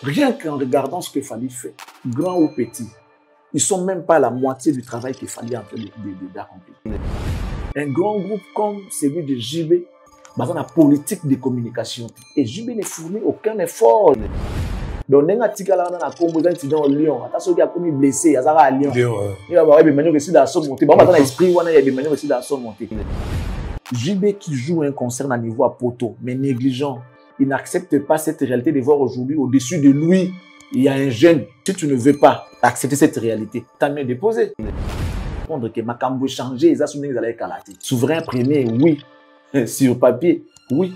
Rien qu'en regardant ce que Fally fait, grand ou petit, ils ne sont même pas à la moitié du travail que Fally est en train d'accomplir. Un grand groupe comme celui de JB, basé dans la politique de communication. Et JB ne fournit aucun effort. Donc, on a un incident au Lyon. Attention, il y a commis blessé, il y a à Lyon. Il y a des manières aussi dans son montée. Il y a des manières aussi dans son montée. JB qui joue un concert à niveau à poteau, mais négligent. Il n'accepte pas cette réalité de voir aujourd'hui au-dessus de lui, il y a un jeune. Si tu ne veux pas accepter cette réalité, t'as mieux déposé. Que Makambo changer, ils ont souverain premier, oui. Sur papier, oui.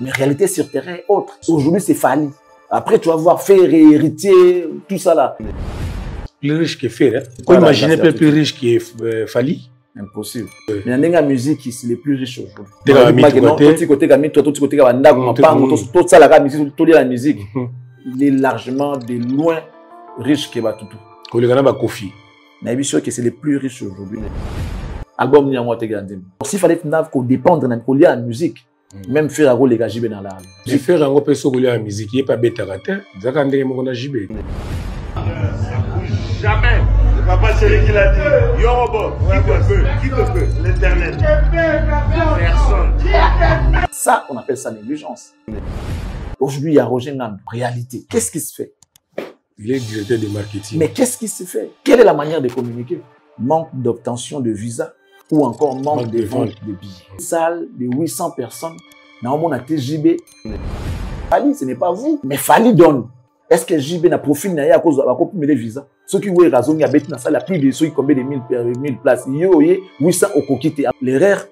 Mais réalité sur terrain est autre. Aujourd'hui, c'est Fally. Après, tu vas voir faire héritier, tout ça là. Plus riche que faire. Vous imaginez plus riche que Fally? Impossible. Mais il y a une musique qui est les plus riche aujourd'hui. La musique, il est largement de loin riche que Batutu. Kofi. Mais je suis sûr que c'est les plus riches aujourd'hui. Album ni amwa te grandi. S'il fallait qu'on dépendre de la musique, même faire un rôle les JB dans la. Je faire un rôle sur la musique, il est pas bête à rater. Zakandé mon JB. Jamais. C'est pas celui qui l'a dit. Yorobo, qui te peut, l'éternel. Personne. Ça, on appelle ça négligence. Aujourd'hui, il y a Roger Nam. Réalité. Qu'est-ce qui se fait? Il est directeur de marketing. Mais qu'est-ce qui se fait? Quelle est la manière de communiquer? Manque d'obtention de visa ou encore manque de vente de billets. Une salle de 800 personnes, on a JB. Fally, ce n'est pas vous, mais Fally donne. Est-ce que JB n'a profil à cause de la visa? Ceux qui ont raison, il y a dans la salle, plus de ceux qui ont combien de 1000 places. Il y a 800 au coquité. L'erreur,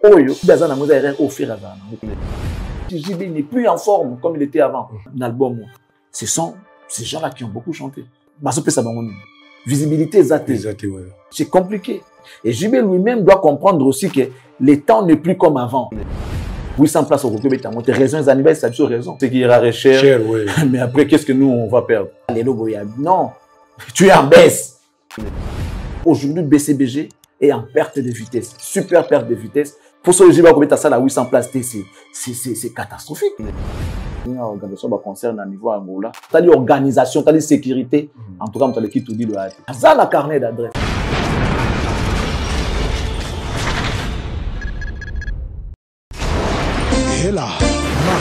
JB n'est plus en forme comme il était avant. L'album, ce sont ces gens-là qui ont beaucoup chanté. Visibilité, c'est compliqué. Et JB lui-même doit comprendre aussi que les temps n'est plus comme avant. 800 places au Coquet, tu as monté raison, les anniversaires, c'est raison. C'est qu'il y aura cher, ouais. Mais après, qu'est-ce que nous, on va perdre? Non, tu es en baisse. Aujourd'hui, BCBG est en perte de vitesse, super perte de vitesse. Pour ce que JB va mettre ça à 800 places, c'est catastrophique. L'organisation va concerner à niveau Angola. Tu as dit organisation, tu as dit sécurité. En tout cas, tu as dit tout dit de hâte. Ça, la carnet d'adresse. Hela, ma,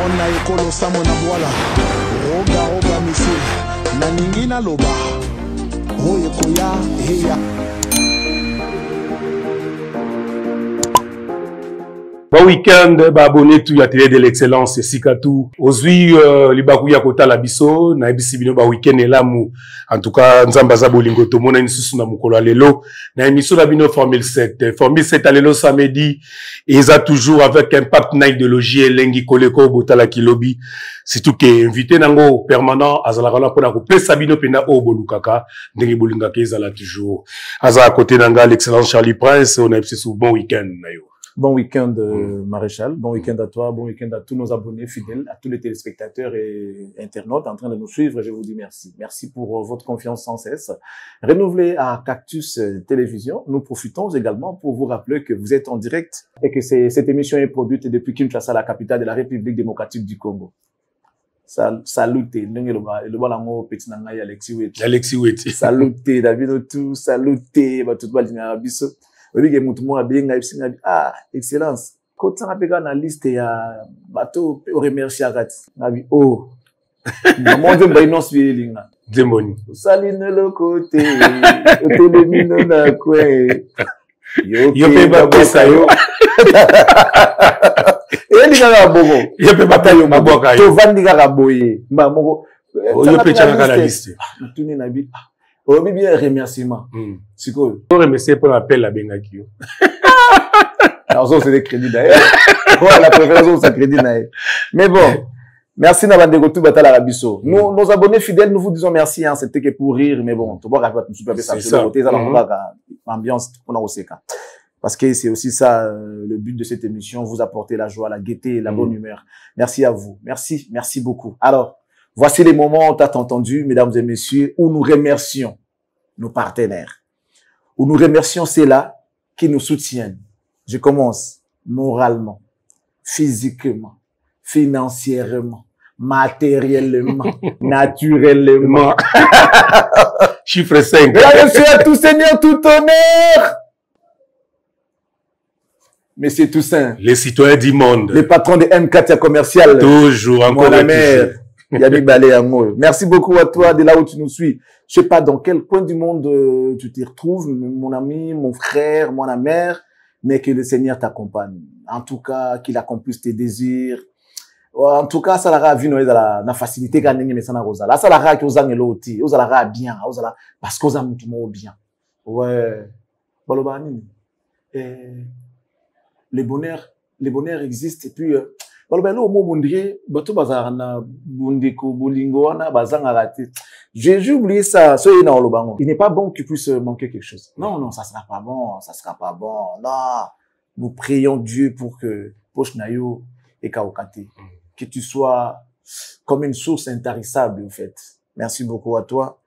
on a écolo samo na boala, roga misi, na ningina loba, oye koya, heya. Bon week-end, abonné tout la télé de l'excellence, Sikatou. Aujourd'hui, les bakouya kota la biso, na ebisibino ba week-end et là mou. En tout cas, nzambaza bolingo tomo na insusu na mukolo alelo. Na émission la bino Formule 7. Formule 7 alelo samedi. Et ça toujours avec impact na idéologie lengi koleko botala kilobi. Surtout que invité nango permanent azala pona ko pesa bino pena o bolukaka. Ndengi bolinga ke ezala toujours. Aza à côté nanga l'excellence Charlie Prince, on a ebisibino bon week-end na yo. Bon week-end, Maréchal. Bon week-end à toi. Bon week-end à tous nos abonnés fidèles, à tous les téléspectateurs et internautes en train de nous suivre. Je vous dis merci. Merci pour votre confiance sans cesse. Renouvelée à Cactus Télévision, nous profitons également pour vous rappeler que vous êtes en direct et que cette émission est produite depuis Kinshasa, la capitale de la République démocratique du Congo. Salutez. Alexis Weti. Salutez, David Otou. Salutez, tout le monde. Ah, excellence. Quand on a pris la liste, il y a bateau remercier oh. Mon Dieu, bah, non, c'est là. Démoni. Saline le côté. Télémine na quoi. Yo pe ba ça yo. Et les gars bobo. Yo pe ba yo maboka yo. To vandi ga boye. Ba moko. Yo pe tchanga la liste. Tourner na bi. Oh, bien remerciement. C'est quoi? On remercie pour l'appel à Bengakio. Alors, ça, c'est des crédits d'ailleurs. La préférence, c'est crédit d'ailleurs. Mais bon, merci Nabandego tout batal à Rabisso. Nous, nos abonnés fidèles, nous vous disons merci, hein. C'était que pour rire, mais bon, tu vois, c'est ça. Ambiance, on a aussi cas. Parce que c'est aussi ça, le but de cette émission, vous apporter la joie, la gaieté, la bonne humeur. Merci à vous. Merci, merci beaucoup. Alors, voici les moments, t'as entendu, mesdames et messieurs, où nous remercions nos partenaires, où nous remercions ceux-là qui nous soutiennent. Je commence moralement, physiquement, financièrement, matériellement, naturellement. Chiffre 5. Mesdames et messieurs, à tout seigneur, tout honneur. Monsieur Toussaint. Les citoyens du monde. Le patron de M4 Commercial. Toujours, encore la mère. Yannick Balé Amour. Merci beaucoup à toi de là où tu nous suis. Je sais pas dans quel coin du monde tu t'y retrouves, mon ami, mon frère, mon mère, mais que le Seigneur t'accompagne. En tout cas, qu'il accomplisse tes désirs. En tout cas, ça la vie dans la facilité quand mais ça na rosa. Là, ça la qui osang eloti, osala bien, osala parce qu'on a mutumo bien. Ouais. Balobani. Le bonheur existe et puis balobelo mo bondie, bato bazarana bondiko bolingo wana bazanga raté. J'ai oublié ça, ça est dans le bango. Il n'est pas bon que tu puisses manquer quelque chose. Non, ça sera pas bon, ça sera pas bon. Non. Nous prions Dieu pour que poche nayo et kaokate. Que tu sois comme une source intarissable, en fait. Merci beaucoup à toi.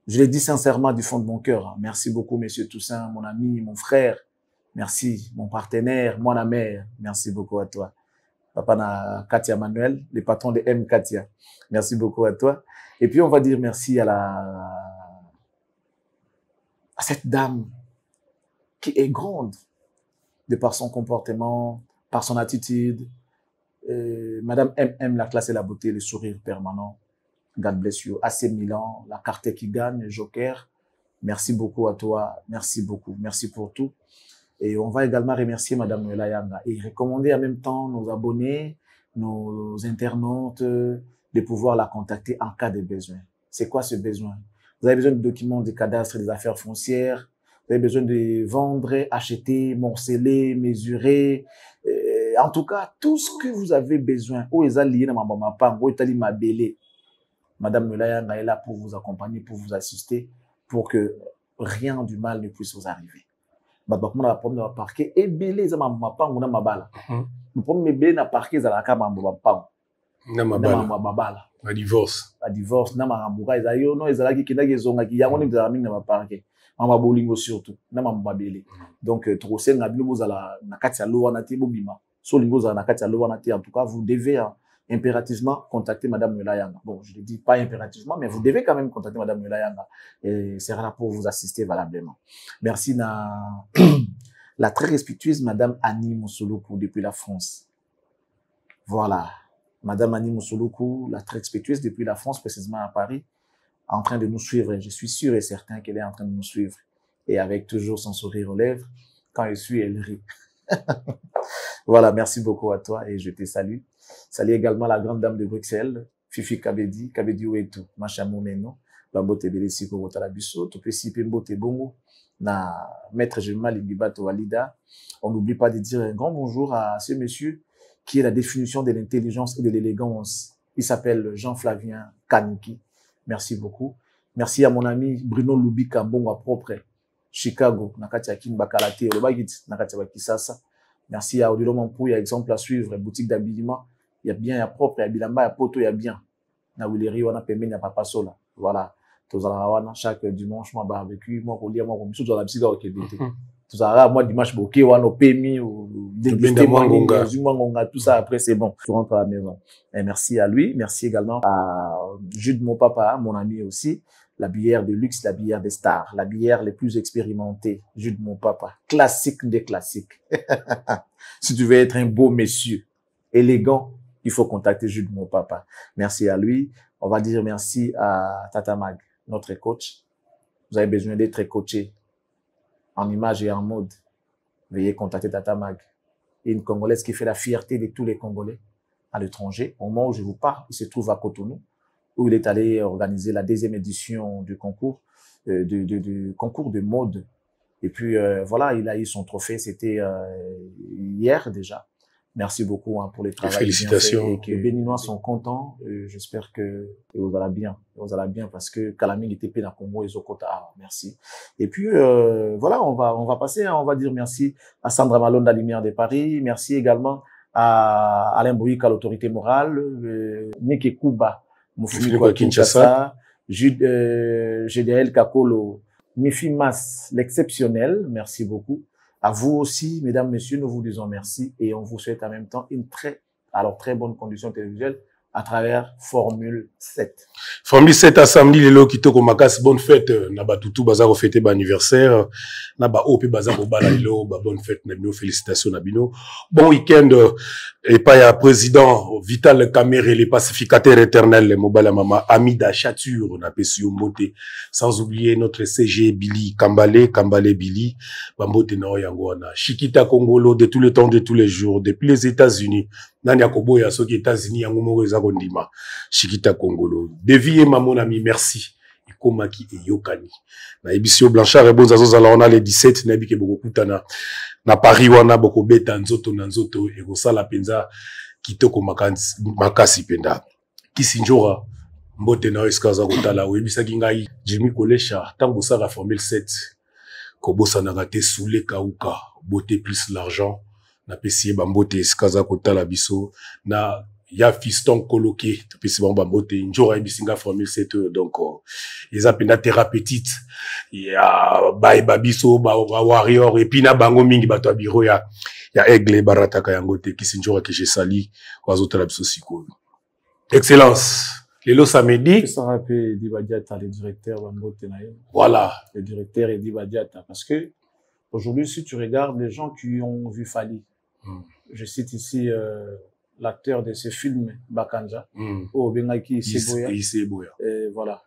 Je l'ai dit sincèrement du fond de mon cœur. Merci beaucoup, monsieur Toussaint, mon ami, mon frère. Merci, mon partenaire, moi, la mère. Merci beaucoup à toi. Papa na Katia Manuel, le patron de M Katia. Merci beaucoup à toi. Et puis, on va dire merci à cette dame qui est grande de par son comportement, par son attitude. Madame MM, la classe et la beauté, le sourire permanent. God bless you. AC Milan, la carte qui gagne, Joker. Merci beaucoup à toi. Merci beaucoup. Merci pour tout. Et on va également remercier Madame Noëlla Yanga et recommander en même temps nos abonnés, nos internautes, de pouvoir la contacter en cas de besoin. C'est quoi ce besoin? Vous avez besoin de documents de cadastre des affaires foncières. Vous avez besoin de vendre, acheter, morceler, mesurer. En tout cas, tout ce que vous avez besoin, Madame Noëlla est là pour vous accompagner, pour vous assister, pour que rien du mal ne puisse vous arriver. Le parquet est belé, ça m'a pas on a ma balle. Le premier belé na parquet ça la kama mbaba. Na mabala. La divorce. La divorce na marambuka izayo no ezalaki kinaki zonga ki yango ni bizarami na parquet. Mama bolingo surtout na mama belé. Donc trop senga bino bozala na kati ya lo wana ti bobima. So lingo za na kati ya lo wana ti en tout cas vous devez impérativement contacter Madame Noëlla Yanga. Bon, je ne dis pas impérativement, mais vous devez quand même contacter Madame Noëlla Yanga. Et c'est là pour vous assister valablement. Merci la très respectueuse Madame Annie Moussouloukou depuis la France. Voilà. Madame Annie Moussouloukou, la très respectueuse depuis la France, précisément à Paris, en train de nous suivre. Je suis sûr et certain qu'elle est en train de nous suivre. Et avec toujours son sourire aux lèvres, quand elle suit, elle rit. Voilà, merci beaucoup à toi et je te salue. Salut également la grande dame de Bruxelles, Fifi Kabedi, Kabedi Ouetou, Machamou Meno, Bambote Belesi Kogotala Bisso, Topesi Pembote Bongo, na maître Jemal Ibibato Walida. On n'oublie pas de dire un grand bonjour à ce monsieur qui est la définition de l'intelligence et de l'élégance. Il s'appelle Jean-Flavien Kaniki. Merci beaucoup. Merci à mon ami Bruno Lubika Bongo propre, Chicago, Nakatia Kin Bakalate, Olobagit, Nakatia Bakisasa. Merci à Odilo Mampou, il y a exemple à suivre, boutique d'habillement. Il y a bien, il y a propre, il y a bilamba, il y a poto, il y a bien. Na Willeri, on a permis, il n'y a pas sola. Voilà. Chaque dimanche, moi, barbecue, moi, on lit, moi, on dans la psy au Québec. Tout ça, moi, dimanche, ok, on a permis, ou déguster, tout ça, après, c'est bon. Je rentre à la maison. Et merci à lui. Merci également à Jude, mon papa, mon ami aussi. La bière de luxe, la bière des stars, la bière les plus expérimentées. Jude, mon papa. Classique des classiques. Si tu veux être un beau monsieur, élégant, il faut contacter Jude, mon papa. Merci à lui. On va dire merci à Tata Mag, notre coach. Vous avez besoin d'être coaché en image et en mode. Veuillez contacter Tata Mag. Une Congolaise qui fait la fierté de tous les Congolais à l'étranger. Au moment où je vous parle, il se trouve à Cotonou, où il est allé organiser la 2e édition du concours, du concours de mode. Et puis, voilà, il a eu son trophée. C'était hier déjà. Merci beaucoup pour le travail. Félicitations. Et que les Béninois sont contents. J'espère que vous allez bien. Vous allez bien parce que Kalamine était payé dans Congo et Zokota. Merci. Et puis, voilà, on va passer, on va dire merci à Sandra Malonda Lumière de Paris. Merci également à Alain Bouyik à l'autorité morale, Nike Kuba, Moufumi Kinshasa, GDL Kakolo, Mifi Mas, l'exceptionnel. Merci beaucoup. À vous aussi, mesdames, messieurs, nous vous disons merci et on vous souhaite en même temps une très bonne condition télévisuelle à travers Formule 7. Formule 7 assembly lelo kitoko makasi bonne fête na batutu baza ko fêter ba anniversaire na ba OP baza ko bala lelo ba bonne fête na bino félicitations na bino bon week-end et pas ya président Vital Kamerhe les pacificateurs éternels les mobala mama Amida Chature na pesio mbote sans oublier notre CG Billy Kambale Billy bambote na yango na Chiquita Congolo de tout le temps de tous les jours depuis les États-Unis nani akoboya soki États-Unis yango moko eza kondima Chiquita Congolo Devi et mon ami merci ikomaki e yokani na ebisio Blanchard et bonza zozala on a les 17 na bike boko kutana na Paris wana boko beta nzoto na nzoto e kosala penza kitoko makasi penda Kisinjora mbote na eskaza kotala oyebisaki ngai Jimmy Kolesha tango sala Formule 7 kobosa na raté soule kauka beauté plus l'argent na pesier bambote eskaza kotala biso na ya fiston coloqué pesi bambote njora ebisinga Formule 7 donc ils appellent thérapeutique ya babiso ba warrior et puis na bango mingi bato biro ya aigle barataka yango te Kisinjora que j'ai sali wazotala biso sikoyo excellence lelo samedi ça rappelle Edi Badiata le directeur bambote na ye voilà le directeur Edi Badiata parce que aujourd'hui si tu regardes les gens qui ont vu Fally je cite ici l'acteur de ce film Bakanja au Bengaki Iseboya voilà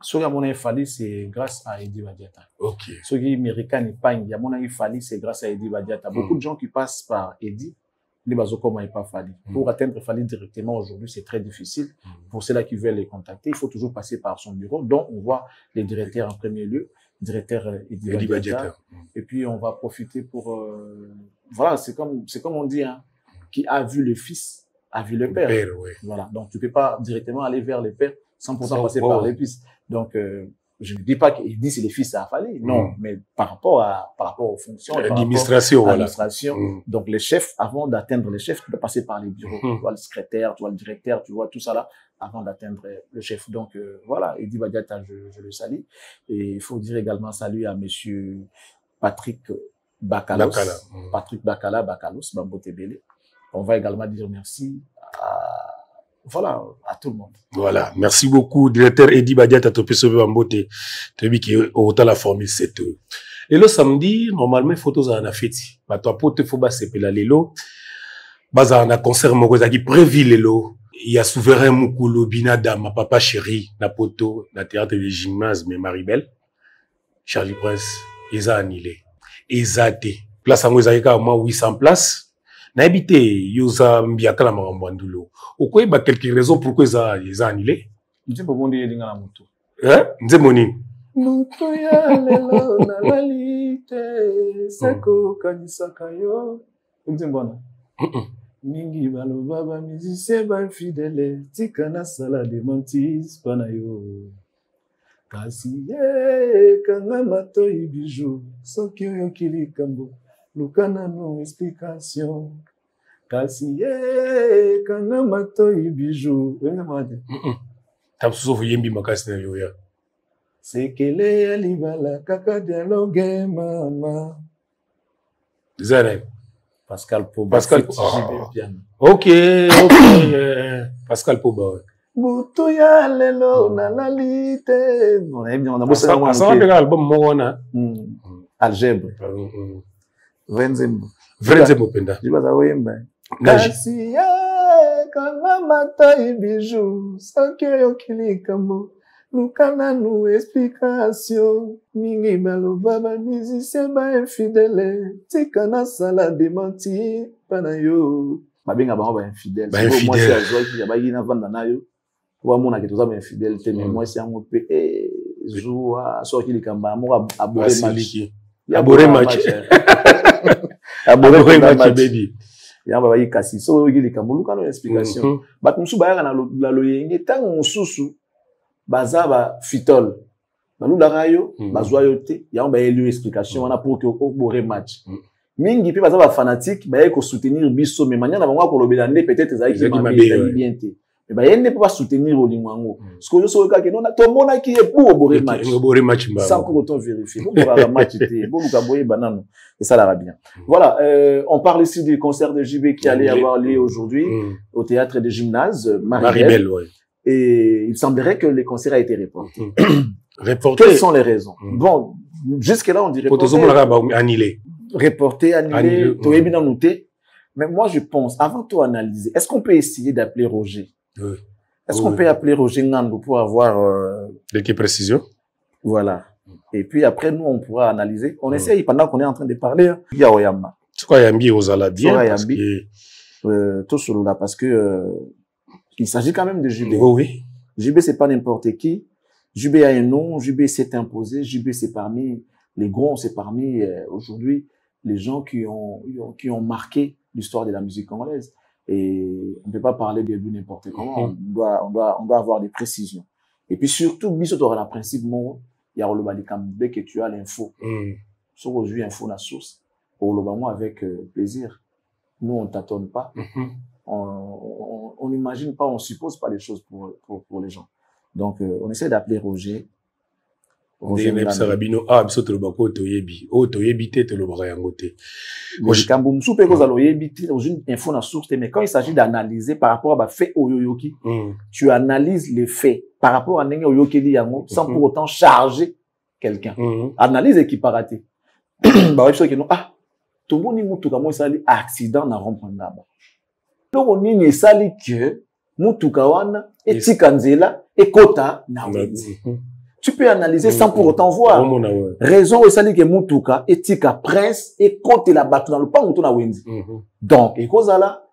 ce qui a Fally c'est grâce à Edi Badiata ok ce qui américain Pang il y a Fally c'est grâce à Edi Badiata beaucoup de gens qui passent par Edi les basos comment il pas Fally pour atteindre Fally directement aujourd'hui c'est très difficile pour ceux-là qui veulent les contacter il faut toujours passer par son bureau donc on voit les directeurs en premier lieu directeur Edi Badiata et puis on va profiter pour voilà c'est comme on dit hein qui a vu le fils a vu le père, ouais. Voilà donc tu peux pas directement aller vers le père sans pourtant passer par les fils donc je ne dis pas qu'il dit c'est les fils à Fally non mais par rapport aux fonctions l'administration voilà donc les chefs avant d'atteindre les chefs tu peux passer par les bureaux tu vois le secrétaire tu vois le directeur tu vois tout ça là avant d'atteindre le chef donc voilà Edi Badiata je le salue et il faut dire également salut à monsieur Patrick Bakalos Bakalos Bambote Bele on va également dire merci à tout le monde. Voilà, merci beaucoup, directeur Edi Badiata Topeso Bambote, Tebi qui est au la Formule 7. Et le samedi, normalement, photos à la fête. Bah, toi, pour te faut bas sepela lelo. Baza na concert mokoza qui prévu lelo. Il y a souverain Mukulu Binada, ma papa chéri, na poto, na théâtre de gymnase, mais Maribel, Charlie Prince, ils ont annulé. Ils ont été. Place à moi, au moins 800 places. Na habité yoza mbiaka la marambandulo okoye ba quelques raisons pourquoi ils ont annulé nje bobondi yelinga na mutu nze moni mutu ya lelo na lalite seko kanisaka yo nje mbona mingi baloba ba musicien ba fidèle tika na sala de mantis pana yo kasi kanga mato ibiju soki oyo kilikambo Lukana no explication. Kasi kana mato ibiju. Wenga made. Tamsuso vuyembi makasi na yoya. Sekele ya libala kaka dialogue mama. Zane. Pascal Poba. Ok. Pascal Poba. Butu ya lelo na lalite. On a bossé dans un album mona. Algèbre. Vrenzembo penda. Jibaza wemba. Kasi kana mata ibiju sanke yokilikambo lukana nu explication mingi baloba ba musicien ba infidèle tika na sala de menti pana yo mabenga ba infidèle moi c'est azoi qui ba yina vanda nayo wa mona ke toza ba infidèle te mais moi c'est un peu joua so kilikamba mo abore match abore match abore match baby yamba ba yikasi so kilikamba lukana explication bat musu ba yana la loyenge tango mususu bazaba fitol balula rayo bazwa yote yamba elu explication wana pour que obore match mingi pe bazaba fanatique ba yeko soutenir biso mais manière na bango ko lobela nde peut-être ezaki bien te Et ben il ne peut pas soutenir au Lingwango. Ce que je sais que non, tout le monde qui est pour au match. Sans pour autant vérifier. Pour le match était bon, le boyer banane. Et ça l'ira bien. Voilà, on parle ici du concert de JB qui allait avoir lieu aujourd'hui au théâtre des gymnases Maribel. Ouais. Et il semblerait que le concert a été reporté. Reporté. Quelles sont les raisons? Bon, jusque-là, on dirait annulé. Reporté, annulé, tout est bien noté. Mais moi, je pense, avant tout analyser, est-ce qu'on peut essayer d'appeler Roger? Oui. Est-ce qu'on peut appeler Roger Ngando pour avoir... Des précisions? Voilà. Et puis après, nous, on pourra analyser. On essaye, pendant qu'on est en train de parler, il y a Oyamba. Tu crois Yambi aux ala bien? Parce que... tout sur là, parce que il s'agit quand même de JB. Oui. JB, c'est pas n'importe qui. JB a un nom, JB s'est imposé, JB c'est parmi les gros, c'est parmi aujourd'hui les gens qui ont marqué l'histoire de la musique congolaise. Et on ne peut pas parler de lui n'importe comment, on doit avoir des précisions. Et puis surtout, biso tu auras le principe, il y a le balikam dès que tu as l'info. Sur aujourd'hui, info la source, pour le moment avec plaisir. Nous, on tâtonne pas. On n'imagine pas, on suppose pas les choses pour les gens. Donc, on essaie d'appeler Roger. Roger Sarabino, ah, biso te lobako toyebi. Oh, toyebi te lobaka yango te. Kamboum soupe ko za loyebi te dans une info na source, mais quand il s'agit d'analyser par rapport à fait oyoyoki, tu analyses les faits par rapport à nenge oyoki li yango sans pour autant charger quelqu'un. Analyse équiparaté. Bah ouais, que non, ah, tout bon ni mutuka mo sali accident na rompanda ba. Donc on ni sali que mutuka wana etika nzela ekota na wenzi. Tu peux analyser sans pour autant voir. Raison est celle que mutuka etika prince et côté la batte dans le pas mutu na wenzi. Donc et cause là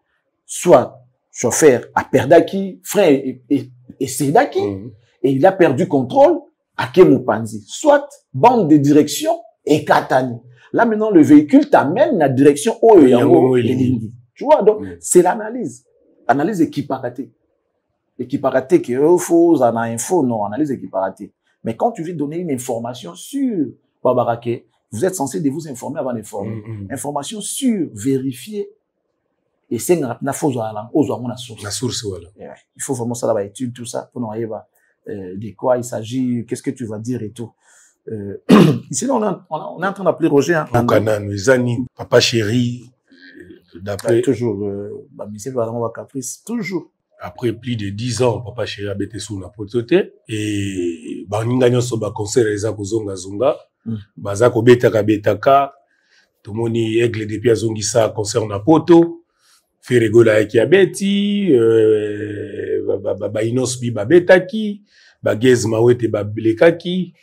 soit chauffeur a perdu frein et sedaki et il a perdu contrôle à Kemupanzi, soit bande de direction et katani. Là maintenant le véhicule t'amène la direction Oyoyango et Lingi. Tu vois donc c'est l'analyse. Analyse équiparaté. Équiparaté qui est faux, en info, non, analyse équiparaté. Mais quand tu veux donner une information sur Babarake, vous êtes censé de vous informer avant d'informer. Information sûre, vérifiée. Et c'est une source. La source, voilà. Il faut vraiment ça, là, étude, tout ça, pour nous arriver de quoi il s'agit, qu'est-ce que tu vas dire et tout. Ici, là, on est en train d'appeler Roger. Papa chéri, d'après. Toujours, c'est vraiment caprice, toujours. Après plus de 10 ans, Papa chéri a été sous la potote. Et, baninga so ba concert eza kozonga zonga. Bazako betaka. Tomoni aigle depuis azongisa concert na poto. Feregola eki abeti, inos bi babetaki, bagez mawete babelekaki,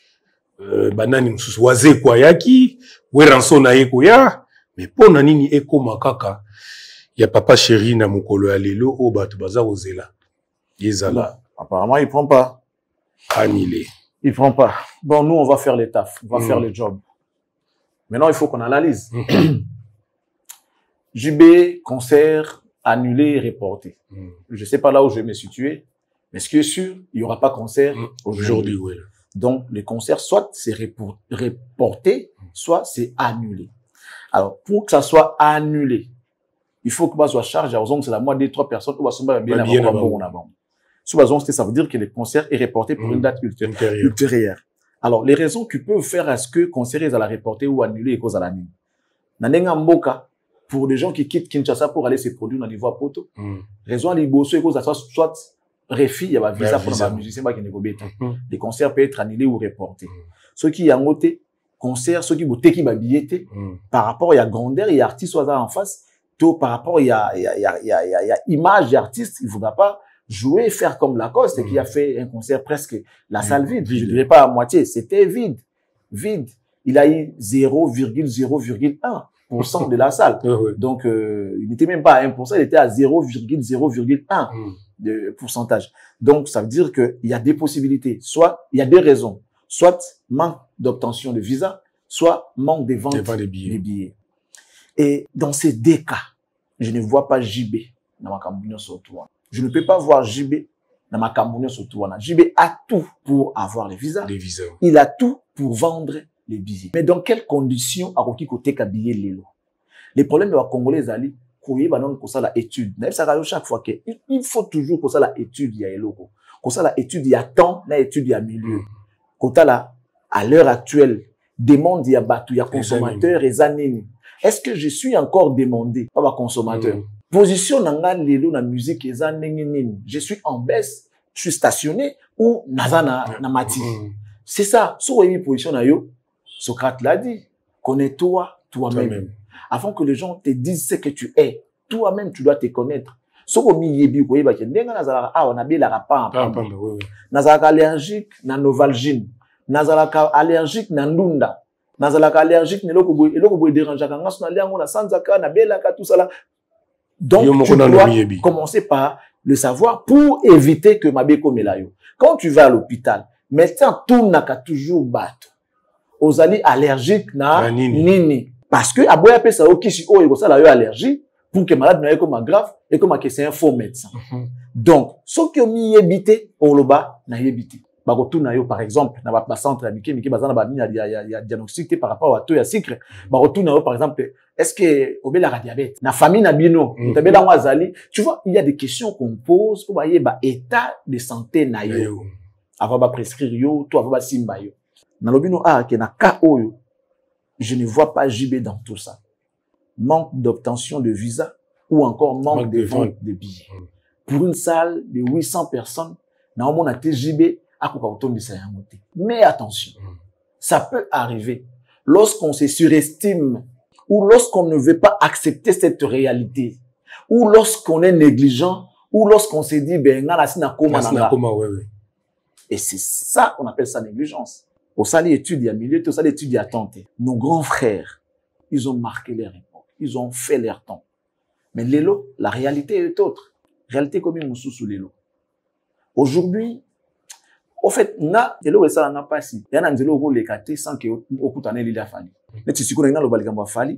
banani mususu waze kwa yaki, weranso na eko ya, mais pona nini eko makaka ya Papa chéri na mukolo ya lelo o batu baza ozela. Yezala. Apparemment il prend pas. Annulé. Il prend pas. Bon, nous on va faire les tafs, on va faire le job. Maintenant il faut qu'on analyse. JB, concert annulé et reporté. Je sais pas là où je vais me situer, mais ce qui est sûr, il y aura pas concert aujourd'hui. Oui. Donc, le concert, soit c'est reporté, soit c'est annulé. Alors, pour que ça soit annulé, il faut que ça soit chargé. C'est la moitié des 3 personnes qui vont bien avant. Ça veut dire que le concert est reporté pour une date ultérieure. Alors, les raisons qui peuvent faire à ce que le concert est à la reporter ou annulé et cause à l'année. Nanenga mboka, pour les gens qui quittent Kinshasa pour aller se produire dans l'Ivoire Poto, raison à l'Ibosso et cause à soit refi, il y a visa pour les musiciens qui ne bête. Les concerts peuvent être annulés ou reportés. Ceux qui ont noté concert, ceux qui ont qui billets, par rapport à grandeur et artiste en face, tout par rapport il y a image d'artiste, il ne faudra pas jouer, faire comme Lacoste qui a fait un concert presque la salle vide. Je dirais pas à moitié, c'était vide. Il a eu 0,0,1% de la salle. Donc, il n'était même pas à 1%, il était à 0,0,1 de pourcentage. Donc, ça veut dire qu'il y a des possibilités. Soit, il y a des raisons. Soit manque d'obtention de visa, soit manque de vente des billets. Et dans ces 2 cas, je ne vois pas JB dans ma Cambounia Sotoua. Je ne peux pas voir JB dans ma Cambounia Sotoua. JB a tout pour avoir les visas. Il a tout pour vendre les billets. Mais dans quelles conditions a Roki Kote Kabillé Lelo? Les problèmes de la Congolais, Ali, la étude. Chaque fois que il faut toujours que ça la étude il y a eloko. Que ça la étude il y a temps, la étude il y a milieu. Quand là à l'heure actuelle demande il y a bateau, il y a consommateur et zanini. Est-ce que je suis encore demandé par ma consommateur? Position nanga lelo na musique et zanini. Je suis en baisse, je suis stationné ou nazana na mati. C'est ça. Sur une position na yo, Socrate l'a dit. Connais-toi toi-même. Avant que les gens te disent ce que tu es, toi-même, tu dois te connaître. Si tu es allergique à Novalgine, allergique à Ndunda, allergique à tout ça. Donc, tu dois commencer par le savoir pour éviter que ma béco melayo. Quand tu vas à l'hôpital, médecin tout n'a qu'à toujours battre. Aux alliés allergiques na nini. Parce que, aboya pe sa okishi o ego sa la yo allergie, pour que malade n'a comme grave, et comme que c'est un faux médecin. Donc, ce qui mi yebité, on le bat, na yebité. Bagotou na yo, par exemple, na ba centre habité, mais qui bazana ba il y a diagnostic par rapport à tout ya sucre. Bagotou na yo, par exemple, est-ce que, au la diabète, na famille na bino, tabela wazali, tu vois, il y a des questions qu'on pose pour voyez, ba état de santé na yo. Avant ba prescrire yo, tout avant ba simba yo. Na lobino a, ke na ka oyo, je ne vois pas JB dans tout ça. Manque d'obtention de visa ou encore manque de vente de billets. Pour une salle de 800 personnes, on a JB à mais attention, ça peut arriver lorsqu'on se surestime ou lorsqu'on ne veut pas accepter cette réalité ou lorsqu'on est négligent ou lorsqu'on se dit ben et c'est ça qu'on appelle ça négligence. Au salle études, il y a milieu, au salle études, il y a tenté. Nos grands frères, ils ont marqué leur époque. Ils ont fait leur temps. Mais l'élo, la réalité est autre. Réalité comme une moussou sous l'élo. Aujourd'hui, au fait, na, l'élo, ça n'a pas si. Il y a un zélo, les catés, sans que, au coup, t'en il a fallu. Mais si tu connais, le baligamba fallu,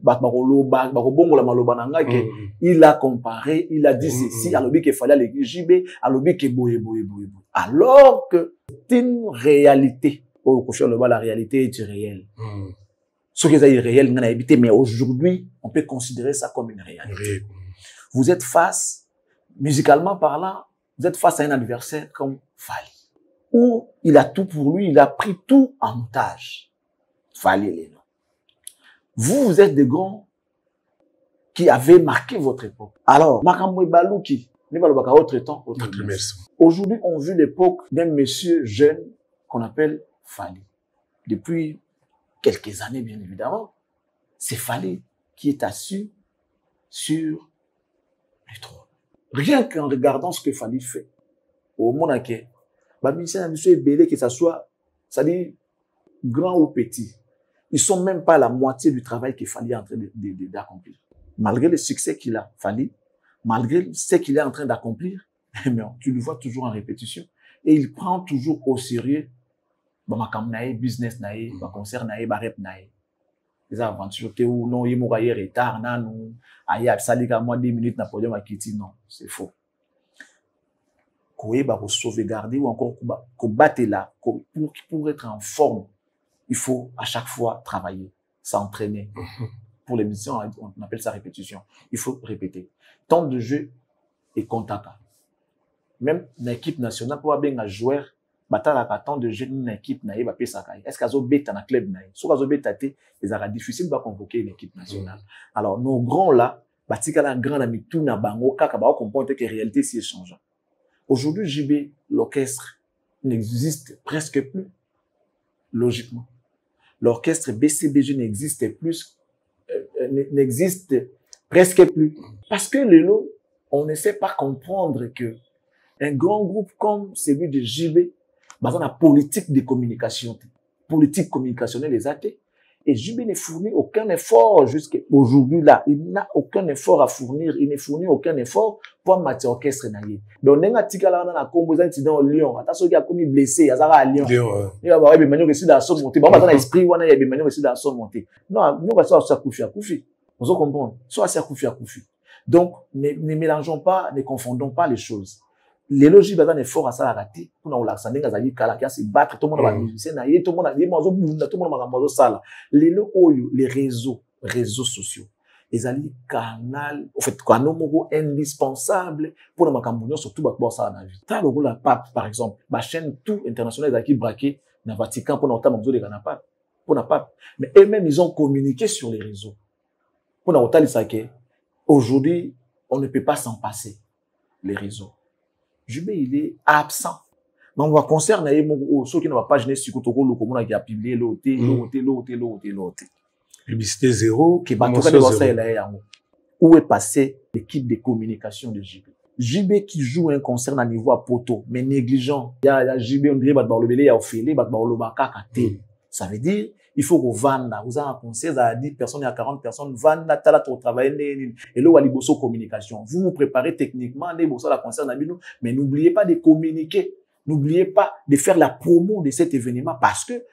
il a comparé, il a dit ceci, à l'objet qu'il fallait aller JB, à l'objet qu'il boye. Alors que c'est une réalité. La réalité est irréelle. Ce qui est irréel, on a évité, mais aujourd'hui, on peut considérer ça comme une réalité. Vous êtes face, musicalement parlant, vous êtes face à un adversaire comme Fally, où il a tout pour lui, il a pris tout en otage. Fally est là. Vous êtes des grands qui avaient marqué votre époque. Alors, Makamwe Balouki, autre temps, autre aujourd'hui, on vit l'époque d'un monsieur jeune qu'on appelle Fally. Depuis quelques années, bien évidemment, c'est Fally qui est assis sur le trône. Rien qu'en regardant ce que Fally fait, au monde que ça soit, c'est-à-dire grand ou petit, ils sont même pas la moitié du travail que Fally est en train d'accomplir. Malgré le succès qu'il a, Fally, malgré ce qu'il est en train d'accomplir, tu le vois toujours en répétition et il prend toujours au sérieux ma business nae, ma concert nae, ma rep nae. Les aventures que ou non, il m'a retard, non, aïe, salika moi 10 minutes na podium à Kitty, non, c'est faux. Koé ba sauvegarder ou encore combattre là, pour être en forme, il faut à chaque fois travailler, s'entraîner. Pour l'émission, on appelle ça répétition. Il faut répéter. Temps de jeu et contact. Même l'équipe nationale pour avoir un joueur batala temps de jeu une équipe naïe va payer ça. Est-ce qu'azo beta na club naïe? Si azo beta té, il sera difficile de convoquer une équipe nationale. Alors nos grands là, batika la grand ami tout na bango kaka ba comprendre que réalité c'est changeant. Aujourd'hui JB l'orchestre n'existe presque plus logiquement. L'orchestre BCBG n'existe plus n'existe presque plus parce que le lot on ne sait pas comprendre que un grand groupe comme celui de JB basé la politique de communication, politique communicationnelle des athées. Et JB ne fournit aucun effort jusqu'à aujourd'hui là. Il n'a aucun effort à fournir. Il ne fournit aucun effort pour matière orchestre naïe. Donc, on a un petit là dans la combo incident au Lyon. Attention, il y a commis blessé. Il y a à Lyon. Il y a des manières aussi dans son montée. Bon, dans l'esprit, on a des manières aussi dans son montée. Non, nous, on va soit à Koufi. On se comprend. Soit à Koufi. Donc, ne mélangeons pas, ne confondons pas les choses. Les logiques basent un effort à ça à rater pour nous l'accent d'engagement qui a se battre tout le monde va musicien naïe tout le monde a dit tout le monde va ça les réseaux sociaux ezali canal, en fait, canal indispensable pour la Cameroun, surtout pour ça dans la vie. Tant que la pape, par exemple, ma chaîne tout internationale qui braqué dans le Vatican pour notamment de pape, pour la pape. Mais eux-mêmes, ils ont communiqué sur les réseaux. Pour notamment les aujourd'hui, on ne peut pas s'en passer, les réseaux. Jubé, il est absent. Donc, on va concerner ceux qui n'ont pas gêné sur le commun qui a publié l'OT. Publicité zéro. Où est passée l'équipe de communication de JB? JB qui joue un concert à niveau à poteau, mais négligent. Il y a JB, on dirait, il y a Ophélie, ça veut dire, il faut qu'on vende. Vous avez un concert à 10 personnes, il y a 40 personnes, vendre, t'as pour travailler, et là, il y a communication. Vous vous préparez techniquement, la concert, mais n'oubliez pas de communiquer. N'oubliez pas de faire la promo de cet événement parce que,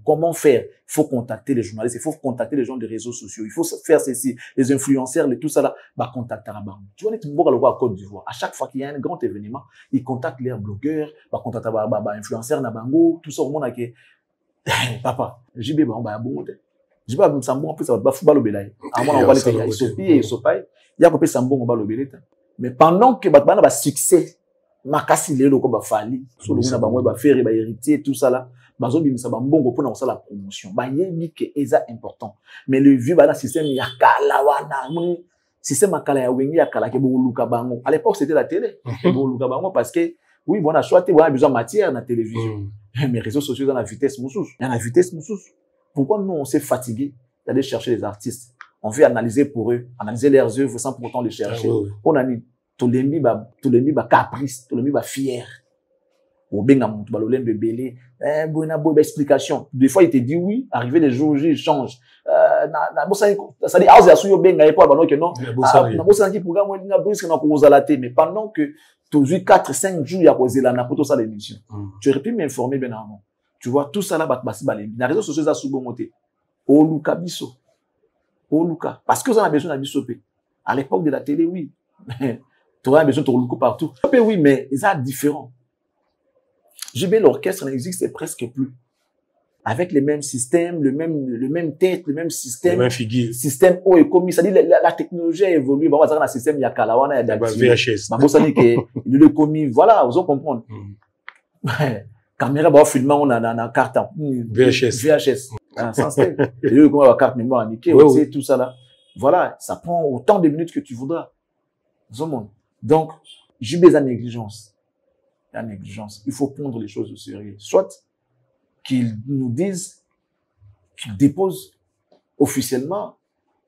comment faire? Il faut contacter les journalistes, il faut contacter les gens des réseaux sociaux, il faut faire ceci, les influenceurs, tout ça là, contacter la banque. Tu vois, à Côte d'Ivoire, à chaque fois qu'il y a un grand événement, ils contactent les blogueurs, contacter les influenceurs, tout ça, au monde qui papa, JB, bon, bon, JB, Sambo, en plus, ça va football au Bélaï. À moi, on va les Sopaï, il y a un peu Sambo, on va le Bélaï. Mais pendant que bah succès, makasi lelo ko ba fali, so le ba ba faire ba héritier tout ça là, bazo bimisa ba mbongo pour na la promotion. Ba yebi que eza important. Mais le vieux ba na système ya kala wana, système akala ya wengi ya kala ke bo luka bango. À l'époque c'était la télé. Bo luka bango parce que oui, bon on a choisi, on a besoin de matière dans la télévision. Mais réseaux sociaux dans la vitesse moussous. Il y a la vitesse moussous. Pourquoi nous on s'est fatigué d'aller chercher les artistes? On veut analyser pour eux, analyser leurs œuvres sans pour autant les chercher. On a mis Tolemi ba caprice, Tolemi ba fier. Ou bien na balolem de belé, bonne explication. Des fois il te dit oui, arrivé les jours J, il change. Na bossa ça dit auze asuyo benga et pas bano que non. Na bossa qui programme na brisque na ko zalaté mais pendant que toujours 4-5 jours ya poser la na poto ça l'émission. Tu aurais pu m'informer bien avant. Tu vois tout ça là bat basi balé. Na réseaux sociaux za subo monter. O Luka biso. O Luka parce que vous en avez besoin d'abisopé. À l'époque de la télé oui. Tu auras besoin de Luka partout. Oui, mais ils sont différents. JB, l'orchestre n'existe presque plus. Avec les mêmes systèmes, le même tête, le même système. Le même figure. Système haut et commis. C'est-à-dire, la technologie a évolué. Bah, on va dire, le système, il y a Kalawana, il y a VHS. Bah, ça dit que, le commis, voilà, vous allez comprendre. Caméra, bah, filmant, on a une carte, VHS. Sans style. Et le commis, la carte mémoire, nickel, c'est tout ça là. Voilà, ça prend autant de minutes que tu voudras. Donc, j'ai besoin de négligence. La négligence. Il faut prendre les choses au sérieux. Soit qu'ils nous disent, qu'ils déposent officiellement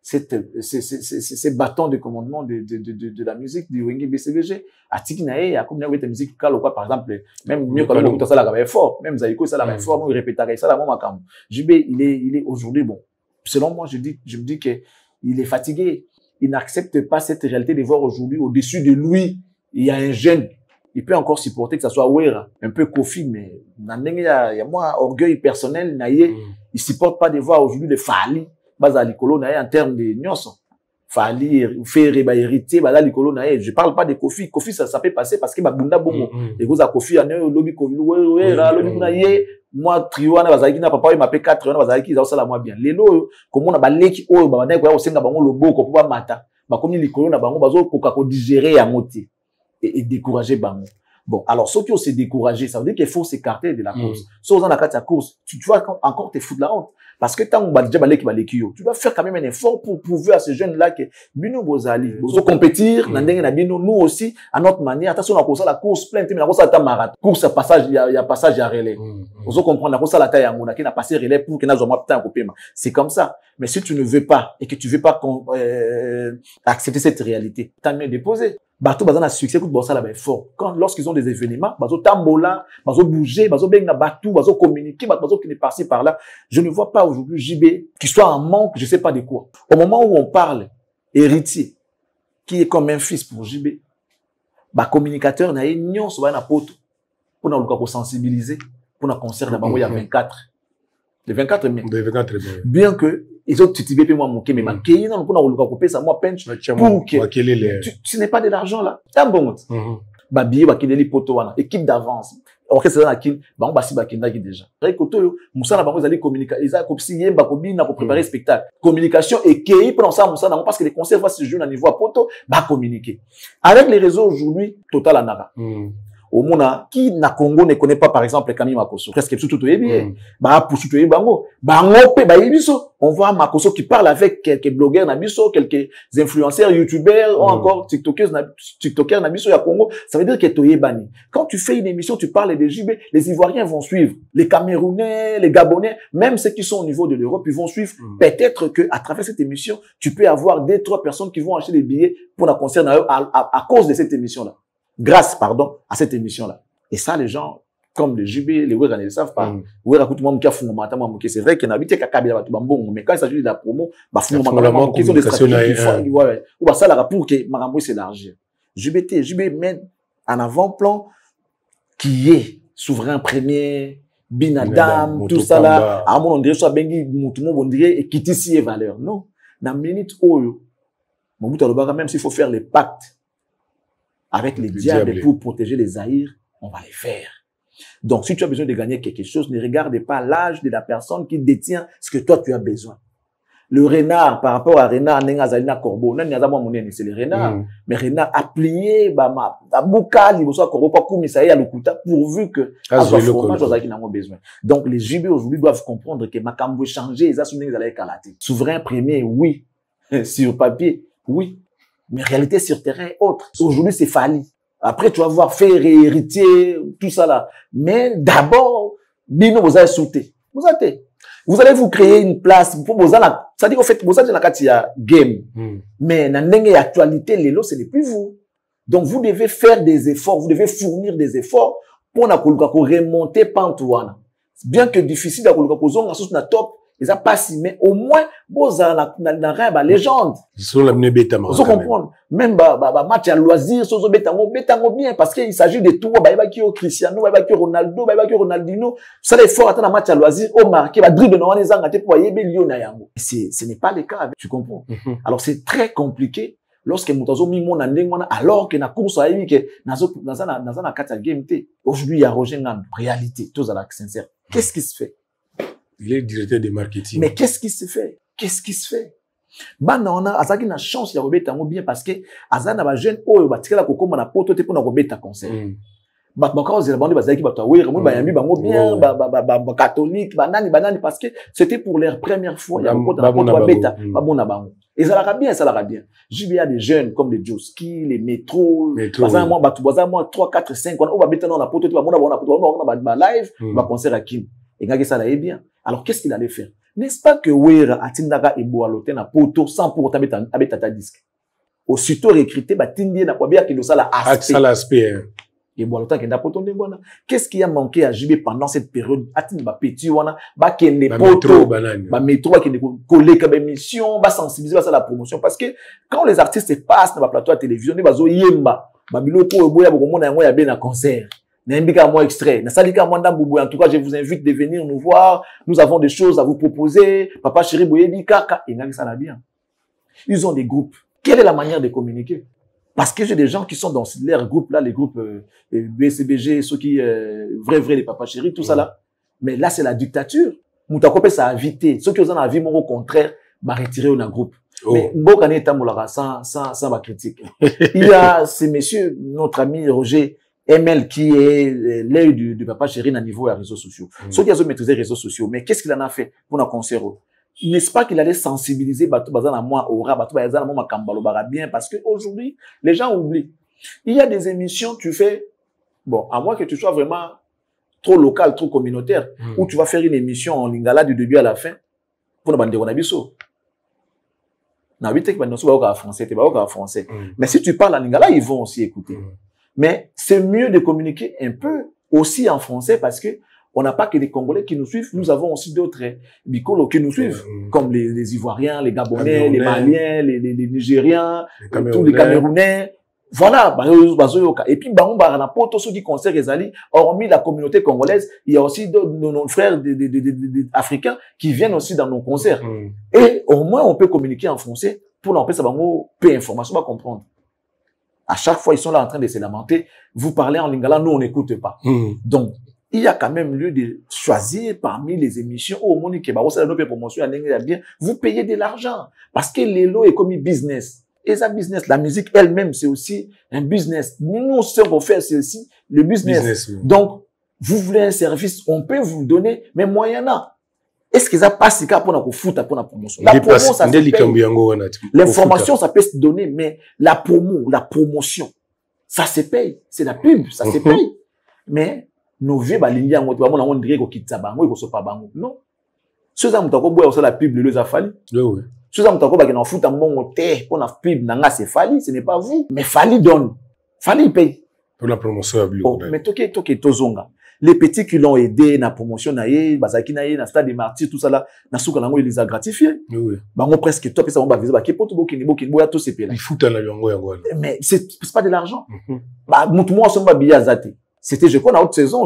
ces bâtons de commandement de la musique du Wengi BCBG. À Tikinae, il y a comme une musique par exemple, même mieux que le ça là fort, même Zaïko ça là fort, nous répéter ça là moi makam. JB, il est aujourd'hui bon. Selon moi, je me dis que il est fatigué. Il n'accepte pas cette réalité de voir aujourd'hui au-dessus de lui, il y a un jeune. Il peut encore supporter que ça soit Wera, un peu Kofi, mais il y a moi, orgueil personnel, il supporte pas de voir aujourd'hui de Fali, Bazalikolo, en termes de nyonso. Fali, faire héritier, Bazalikolo, je parle pas de Kofi. Kofi, ça peut passer parce que Bunda Bongo. Et vous, à Kofi, il y a un lobby Kofi, moi, Triwana, Bazaliki, n'a papa, il m'appelle 4 ans, Bazaliki, ils ont ça la moi bien. Les lots, comme on a baleki, oh, babane, quoi, au sein d'abord, le beau, qu'on peut pas mata. Comme les colons, d'abord, bazo, pour digérer à moitié. Et décourager, bango. Bon, alors, ceux qui ont se découragé, ça veut dire qu'il faut s'écarter de la course. Sauf dans la course, tu vas encore te foutre la honte. Parce que tant que tu dois faire quand même un effort pour prouver à ces jeunes-là que Bino Bozali, vous compétir, nous aussi, à notre manière, attention, on a la course pleine, mais on a la marathon. Course à passage, il y a passage à relais. Vous comprenez, on a la taille à mon, qui n'a passé relais pour qu'il n'a jamais c'est comme ça. Mais si tu ne veux pas, et que tu veux pas accepter cette réalité, t'as mieux déposé. Bateau bazana succès coup bossa là ben fort quand lorsqu'ils ont des événements bazo tambola bazo bouger bazo benga batou bazo communiquer bazo qui est passé par là je ne vois pas aujourd'hui JB qui soit en manque je sais pas de quoi au moment où on parle héritier qui est comme un fils pour JB ba communicateur na union so na poto pour na luka ko sensibiliser pour na concert na bango ya 24 le 24 mai bien que ils ont titubé puis moi mon mais ma kéyi non pour na luka ko pesa moi pinch pour que tu n'es pas de l'argent là t'as bon ba billet ba keleli poto wana équipe d'avance orchestre na kin bango basi bakindaki déjà koto musala bango ezali communication eza kopsi yemba kobina ko préparer spectacle communication et kei pour ça musala parce que les concerts vont se jouer à niveau à poto ba communiquer avec les réseaux aujourd'hui total anara au Mona, qui na Congo ne connaît pas par exemple Camille Makosso presque tout bien ba poussou to bango pe ba biso on voit Makosso qui parle avec quelques blogueurs na biso quelques influenceurs youtubeurs ou encore tiktokers na biso ya Congo ça veut dire que to yebani quand tu fais une émission tu parles des JB les Ivoiriens vont suivre les Camerounais les Gabonais même ceux qui sont au niveau de l'Europe ils vont suivre peut-être que à travers cette émission tu peux avoir 2-3 personnes qui vont acheter des billets pour un concert à cause de cette émission là grâce, pardon, à cette émission-là. Et ça, les gens, comme les JB, les Ouéra ne le savent pas. Ouéra, c'est vrai qu'il y a habité Kakabia, mais quand il s'agit de la promo, ils ont des stratégies, ou ça, la pour que Marambo s'élargisse. JB mène en avant-plan qui est souverain premier, Binadam, tout ça là, à mon dirait, soit Bengi, Moutoumou, on dirait, et quitter si valeur. Non. Dans minute Oyo, même s'il faut faire les pactes, avec les diables pour protéger les Zaïres, on va les faire. Donc, si tu as besoin de gagner quelque chose, ne regarde pas l'âge de la personne qui détient ce que toi tu as besoin. Le renard, par rapport à renard, c'est le renard. Mais renard a plié, pourvu que, besoin. Donc, les JB aujourd'hui doivent comprendre que Makambo changer, souverain premier, oui. Sur papier, oui. Mais réalité sur terrain est autre. Aujourd'hui, c'est Fali. Après, tu vas voir faire héritier, tout ça là. Mais d'abord, Bino, vous allez sauter. Vous allez vous créer une place. Ça dit, en fait, vous allez dans la game. Mais dans l'actualité, les lots, ce n'est plus vous. Donc, vous devez faire des efforts. Vous devez fournir des efforts pour remonter Pantouana. Bien que difficile, à top. Ils ont pas si, mais au moins, la légende. Ils sont l'amené bêta, vous comprenez? Même, match à loisir, sozo bétango bien, parce qu'il s'agit de tout, Cristiano, Ronaldo, Ronaldinho. Ça, les forts, attendent un match à loisir, au marqué, dribble, non, les angate, pour y ce n'est pas le cas, tu comprends? Alors, c'est très compliqué. Lorsque Moutazo Mimon alors que na course a eu que dans un kata game aujourd'hui il y a Roger Ngam réalité tous à la sincère qu'est-ce qui se fait? Il est directeur de marketing. Mais qu'est-ce qui se fait? Qu'est-ce qui se fait? On a azaki na chance ya kobeta ngo bien parce que azana ba jeune oyo batikala kokoma na poto te pona kobeta concert. Quand ils bandi bazaki bato awera mo bayambi bango bien ba catholique banani parce que c'était pour leur première fois ya kota poto beta babona bango. Et ça la bien. J'y a des jeunes comme les Joski, les métros, bazan moi 3 4 5 on va beta na poto te ba live ba concert à Kim. Et quand ça allait bien. Alors, qu'est-ce qu'il allait faire? N'est-ce pas que Ouera a tindaga et boalote na poto sans pour habiter ta disque? Aussitôt recruté, tindie na bien qu'il ça l'aspect. Et boalote qui n'a poto ndengwana. Qu'est-ce qui a manqué à JB pendant cette période? Atini petit wana, kende poto, métro qui ne coller comme émission, sensibiliser à la promotion. Parce que quand les artistes passent dans le plateau à télévision, ils vont yemba, biloko boya bokomona yango ya bien na concert. N'imbique moi extrait. En tout cas, je vous invite de venir nous voir. Nous avons des choses à vous proposer. Papa chéri Boyebi Kaka. Et ça va bien. Ils ont des groupes. Quelle est la manière de communiquer? Parce que j'ai des gens qui sont dans leurs groupes là, les groupes BCBG, ceux qui vrai les papa chéri, tout ça là. Mais là, c'est la dictature. Moutakope ça a invité. Ceux qui ont envie, au contraire, retirer un groupe. Mais Mbokane est sans ma critique. Il y a ces messieurs, notre ami Roger ML qui est l'œil du papa chéri à niveau des réseaux sociaux. Ceux qui ont maîtrisé les réseaux sociaux, mais qu'est-ce qu'il en a fait pour un concert? N'est-ce pas qu'il allait sensibiliser Batou Bazan à moi, Aura, Batou Bazan à moi, Kambalo bien, parce que aujourd'hui, les gens oublient. Il y a des émissions, tu fais, bon, à moins que tu sois vraiment trop local, trop communautaire, où tu vas faire une émission en lingala du début à la fin, pour ne pas dire biso. Français. Mais si tu parles en lingala, ils vont aussi écouter. Mais c'est mieux de communiquer un peu aussi en français parce que on n'a pas que des Congolais qui nous suivent, nous avons aussi d'autres bicolos qui nous suivent, comme les Ivoiriens, les Gabonais, les Maliens, les Nigériens, tous les Camerounais. Voilà, et puis ceux qui concernent les alliés, hormis la communauté congolaise, il y a aussi nos frères africains qui viennent aussi dans nos concerts. Et au moins on peut communiquer en français pour n'empêcher ça peu d'informations à comprendre. À chaque fois, ils sont là en train de se lamenter. Vous parlez en lingala, nous, on n'écoute pas. Donc, il y a quand même lieu de choisir parmi les émissions. Oh, Monique, promotion, bien. Vous payez de l'argent. Parce que l'élo est comme un business. Et ça, business, la musique elle-même, c'est aussi un business. Nous, ce qu'on fait, c'est aussi le business. Oui. Donc, vous voulez un service, on peut vous donner, mais moyennant. Est-ce que ça passe pour la promotion? La promo, ça se paye. L'information, ça peut se donner, mais la promotion, ça se paye. C'est la pub, ça se paye. Mais, nos vieux, on dirait qu'on quitte ça, non. Ceux qui ont la pub, les a fallu. Oui. Ceux qui ont fout un bon thé, pour la pub, c'est fallu, ce n'est pas vous. Mais fallu donne. Fallu paye. Pour la promotion, mais toke tozonga. Les petits qui l'ont aidé, na promotion, bazaki na stade des martyrs, tout ça là, na souka nango, il les a gratifiés. Oui. Bango presque top, et ça, on va viser, tout ces pays là. Il fout à la yango. Mais c'est pas de l'argent. Moi, on va billet zate. C'était, je crois, dans haute saison,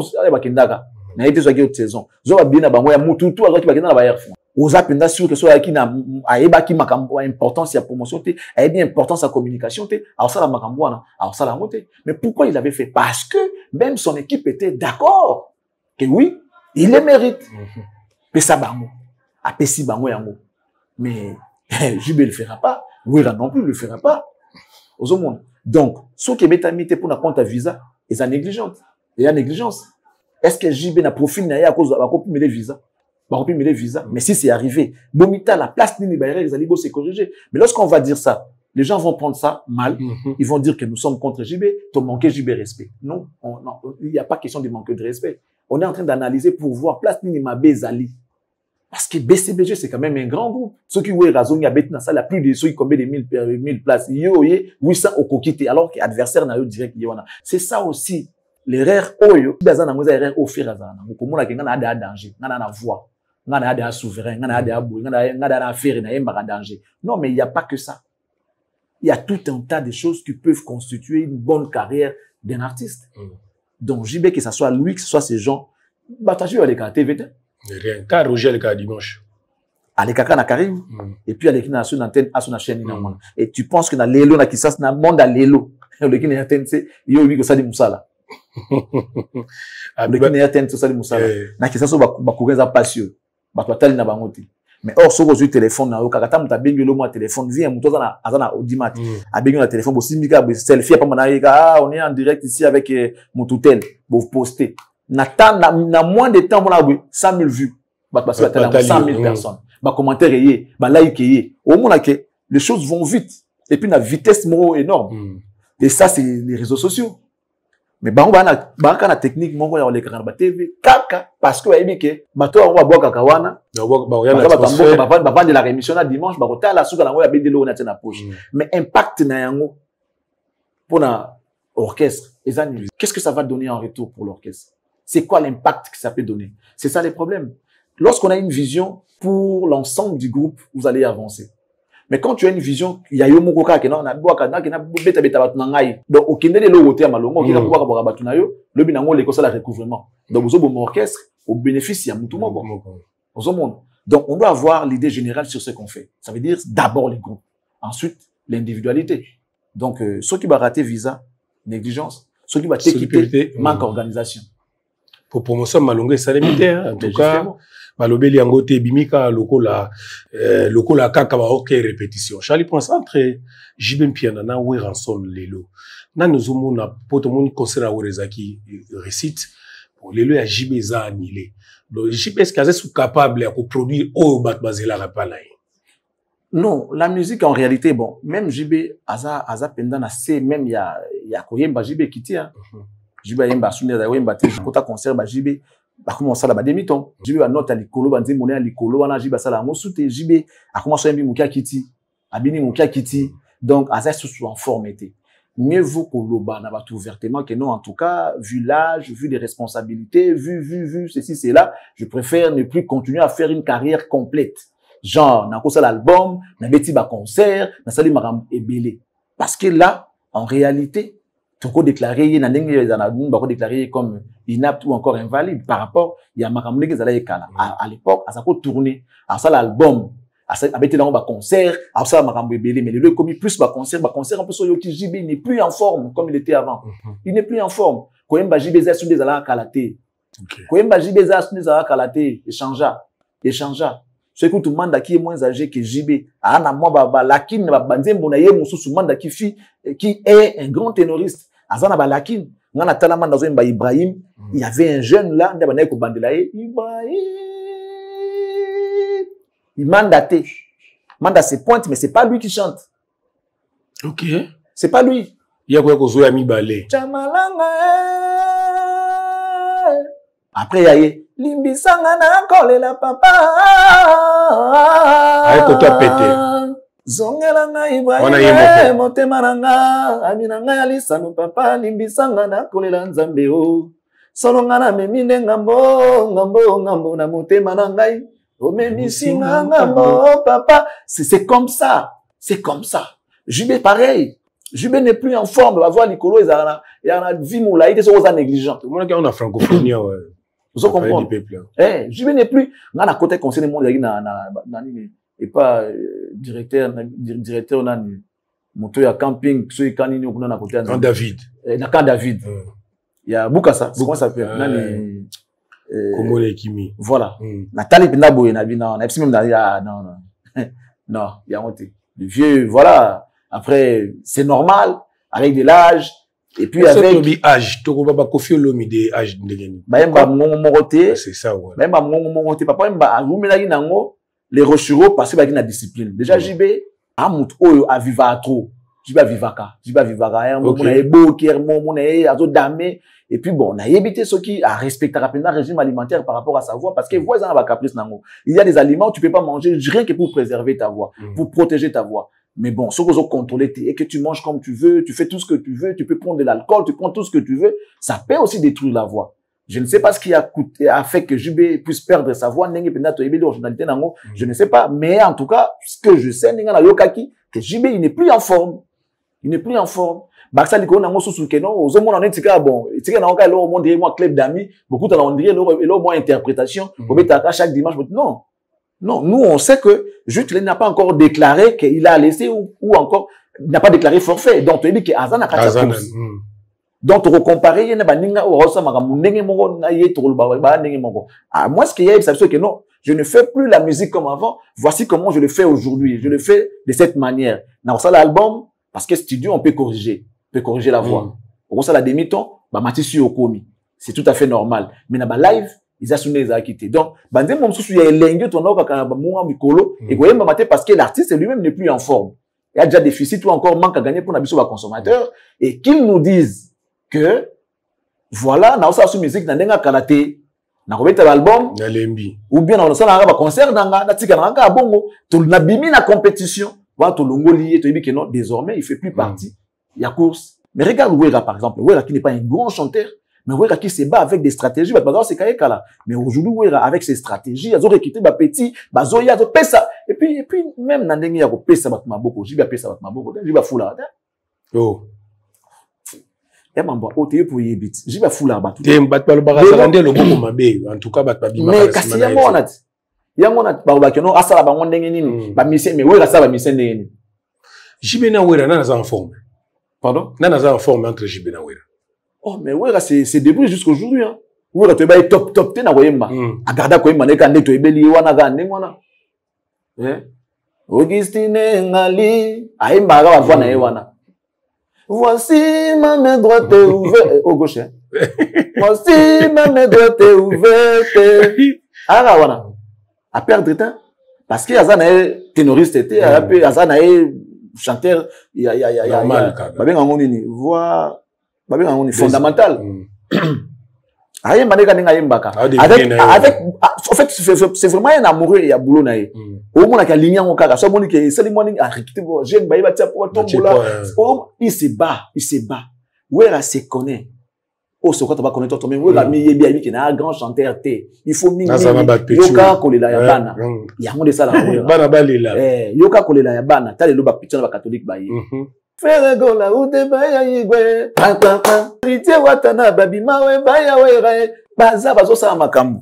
na été sur haute saison. Zoba bien na bango ya mutu, tout avec bakina na ba air. Aux apenda sûr que soit qui na aeba qui makambo importance ya promotion té, aeba importance à communication té, alors ça la makambo na, alors ça la moté. Mais pourquoi il avait fait? Parce que même son équipe était d'accord que oui, il le mérite. Mais ça bango, apesi bango yango. Mais Jibé le fera pas, Wera non plus le fera pas. Aux hommes. Donc, ce qui est bétamité pour na compte à visa, est négligente. Il y a négligence. Est-ce que JB n'a profil n'a à cause de les visas? Mais si c'est arrivé, Bomita, la place Nini Bayre, les alibos s'est corrigé. Mais lorsqu'on va dire ça, les gens vont prendre ça mal. Ils vont dire que nous sommes contre JB, tu manquer JB respect. Non, il n'y a pas question de manquer de respect. On est en train d'analyser pour voir place Nini Mabé Zali. Parce que BCBG, c'est quand même un grand groupe. Ceux qui ont raison, il y a dans ça, la plus de ceux qui combien de 1000 places. Il y a 800 au coquité, alors que l'adversaire n'a eu direct. C'est ça aussi. L'erreur, oyo, bazana moza erreur au fer azana. Mukomona ke ngana ada danger, ngana na voix, ngana ada souverain, ngana ada abou, ngana ada affaire na yemba danger. Non, mais il n'y a pas que ça. Il y a tout un tas de choses qui peuvent constituer une bonne carrière d'un artiste. Donc, JB, que ce soit lui, que ce soit ces gens, bataju avec la TVT. Rien. Car Roger le dimanche. Avec Kaka Karim. Et puis avec na son antenne, à son chaîne. Et tu penses que dans l'élo, na qui ça, na monde à l'élo. Le qui n'a antenne, c'est, yo, oui, que ça dit Moussala. Le qui n'a atteint ça de Moussala. Na qui ça so ba courir patio. Ba total na bangoti. Mais or so ko téléphone na o kakata muta bengi lo mo téléphone vient muto azana audimat. A bengi na téléphone bo simika bo selfie pa mana ka on est en direct ici avec Moutoutel bo poster. Na moins de temps on a 100 000 vues. Ba passer à 100 000 personnes. Ba commentaire yé, ba like yé. Au moins que les choses vont vite et puis na vitesse mo énorme. Et ça c'est les réseaux sociaux. Mais bango na technique mongo ya ole kana ba TV kaka parce que yebi ke bato wa boka kawana ba vendre la rémission na dimanche ba kota la suka nango ya bedelo na tena poche. Mais impact na yango pour na orchestre ezani qu'est-ce que ça va donner en retour pour l'orchestre? C'est quoi l'impact que ça peut donner? C'est ça les problèmes. Lorsqu'on a une vision pour l'ensemble du groupe, vous allez avancer. Mais quand tu as une vision, il y a eu mon coca qui n'a beta ngai. Donc au Kenya le côté malongo qui n'a pas boire batuna yo, le binango les ça la recouvrement. Donc vous avez un orchestre au bénéfice il y a tout monde. Donc on doit avoir l'idée générale sur ce qu'on fait. Ça veut dire d'abord les groupes, ensuite l'individualité. Donc ceux qui va rater visa, négligence, ceux qui va quitter manque d'organisation. Pour promotion malongo ça limité en tout cas. Balobeli yangote bimika lokola kaka ba ok répétition. Charlie pense entre JB Piana na we ransom lelo. Na nozumu na poto mon concert à Orezaki récite pour lelo ya JB za annulé. Donc JB est-ce qu'ils sont capables de produire au bat bazela rapala. Non, la musique en réalité bon, même JB aza pendant na c'est même il y a koyemba JB kiti hein. JB yemba sunne da yemba te kota concert ba JB a commencé à la demi-temps. JB a noté à l'icolo, banzi monnaie à l'icolo, on a JB à la moussoute, JB a commencé à bien moukia kiti, a bien moukia kiti, donc à ça sous en forme était. Mieux vaut que l'oba n'a pas tout ouvertement que non, en tout cas, vu l'âge, vu les responsabilités, vu ceci, c'est là, je préfère ne plus continuer à faire une carrière complète. Genre, n'a pas ça l'album, n'a pas ba concert, n'a sali maram ebélé. Parce que là, en réalité, tu peux déclarer, déclaré comme inapte ou encore invalide par rapport, il y a makamule qui à l'époque, à ça peut tourner, à ça l'album, abeti dans un concert, à ça makambo ebele, mais le commis plus concert un peu sur Yoki JB, il n'est plus en forme comme il était avant. Il n'est plus en forme. Koyemba JB za sous des ala kalaté. Koyemba JB za sous des ala kalaté, échangea. Ce que tout le monde qui est moins âgé que JB, ana moi baba lakin ba banzembo na ye mususu manda qui est un grand ténoriste. Azana ba lakin, ngana talama dans un Ibrahim, il y avait un jeune là, ndaba na ko bandela Ibrahim. Il mandaté. Manda ses pointes, mais c'est pas lui qui chante. Ok. C'est pas lui. Il y a quoi qu'on soit ami balé. Après, il y a Limbisanga na kolela papa. Aïe, pour toi pété. Zongelanga Ibrahim, motema nanga, aminanga yalisano papa, limbisanga na kolela nzambe o. Solonga na memine ngambo na motema nangai. Oh, papa, c'est comme ça. C'est comme ça. Jubé pareil. Jubé n'est plus en forme. On va voir Nicolo, il y a une vie moula, il est négligent. Moi, on a francophonie, ouais. Vous comprenez? Eh, Jubé n'est plus. On a un côté conseil de monde, et pas directeur, nani. Moto ya camping, ceux qui ont un côté. Quand David. Quand David. Il y a Boukassa. Comment ça s'appelle? Nani. Comment les Kimi. Voilà. Nathalie Pinabo, non, il y a honte. Le vieux, voilà. Après, c'est normal, avec de l'âge, et puis avec. Âge, tu vas pas confier l'homme des âges de l'année. C'est ça, ouais. Papa, les rochereaux, parce qu'il y a la discipline. Déjà, JB, à viva trop. JB à vivaka. Et puis bon, on a évité ceux qui a respecté rapidement le régime alimentaire par rapport à sa voix, parce que voix en caprice nango. Il y a des aliments, tu peux pas manger rien que pour préserver ta voix, pour protéger ta voix. Mais bon, ce que vous contrôlez, et que tu manges comme tu veux, tu fais tout ce que tu veux, tu peux prendre de l'alcool, tu prends tout ce que tu veux, ça peut aussi détruire la voix. Je ne sais pas ce qui a fait que JB puisse perdre sa voix, je ne sais pas, mais en tout cas, ce que je sais, que JB, il n'est plus en forme. Il n'est plus en forme. Baksa liko na ngoso sukeno ozo mona netika bon etika na oka lo monde moi club d'amis beaucoup de on dirait lo moins interprétation au beta chaque dimanche non nous on sait que Jules n'a pas encore déclaré qu'il a laissé ou encore n'a pas déclaré forfait donc tu dis que Azana kacha donc tu comparer yena baninga o rosa makamu ndenge moko na ye to ba ndenge moko moi ce qu'il y a c'est que non je ne fais plus la musique comme avant voici comment je le fais aujourd'hui je le fais de cette manière dans ça l'album parce que studio on peut corriger la voix. Au ça la demi-ton, bah Matissu Okomi. C'est tout à fait normal. Mais dans la live, ils assument les acquittés. Donc, bandé mon sous il y a l'engue ton oka kana mon mikolo et goye mamaté parce que l'artiste lui-même n'est plus en forme. Il y a déjà déficit ou encore manque à gagner pour n'abisso consommateur et qu'ils nous disent que voilà, na osa sous musique na ndenga kalaté na robeta l'album na lembi ou bien na ça na ba concert na tika na bongo to na bimi na compétition wa to longoli to yebi que non désormais il fait plus partie. Il y a course. Mais regarde Wera, par exemple. Wera qui n'est pas un grand chanteur, mais Wera qui se bat avec des stratégies. Mais aujourd'hui, Wera, avec ses stratégies, ils ont recruté des petits, ils ont pesa. Et puis, même, dans les gens, ils ont beaucoup. J'ai pesa, j'ai pas foula. Oh. Et m'en bois, t'es pour y bit. J'ai pas foula. T'es pas le barasalande, le bon mabé. En tout cas, pas bima. Mais, kasi y'a mon at. Y'a mon at, bah, que non, asala, bah, on n'engeni, bah, mission, mais Wera, ça va, mission, n'engeni. J'y na Wera, n'a en forme. Pardon? N'a pas en forme entre JB et Wera. Oh, mais Wera, c'est début jusqu'à aujourd'hui, hein. Wera, tu es top, t'es na Wemba. Agarda Wemba, n'est qu'un tu es belli, wana gane, wana. Augustine Ngali, Aïmba, va voir na wana. Voici ma main droite ouverte, au gauche, hein. Voici ma main droite ouverte. Ah, wana. À perdre temps. Parce que Azana est ténoriste, Azana est chanteur, il y a voix, fondamental. Avec, en fait, c'est vraiment un amoureux, il y a boulot naïe. Au moins, il y a ligne en cas, soit monique, c'est le morning, j'aime, il se bat. Où est-ce se connaît? Oh, c'est quoi tu vas connaître toi-même? Où est-ce que tu un grand chanteur? Il faut yoka kolela ya bana. Il y a un de ça là. Bana balela. Yoka kolela ya bana. T'as les loba pitchers catholique bayi. Frère gola ou de baya yigwe. Papa. Ritié watana babi mawe baya wera. Baza bazo sa makambu.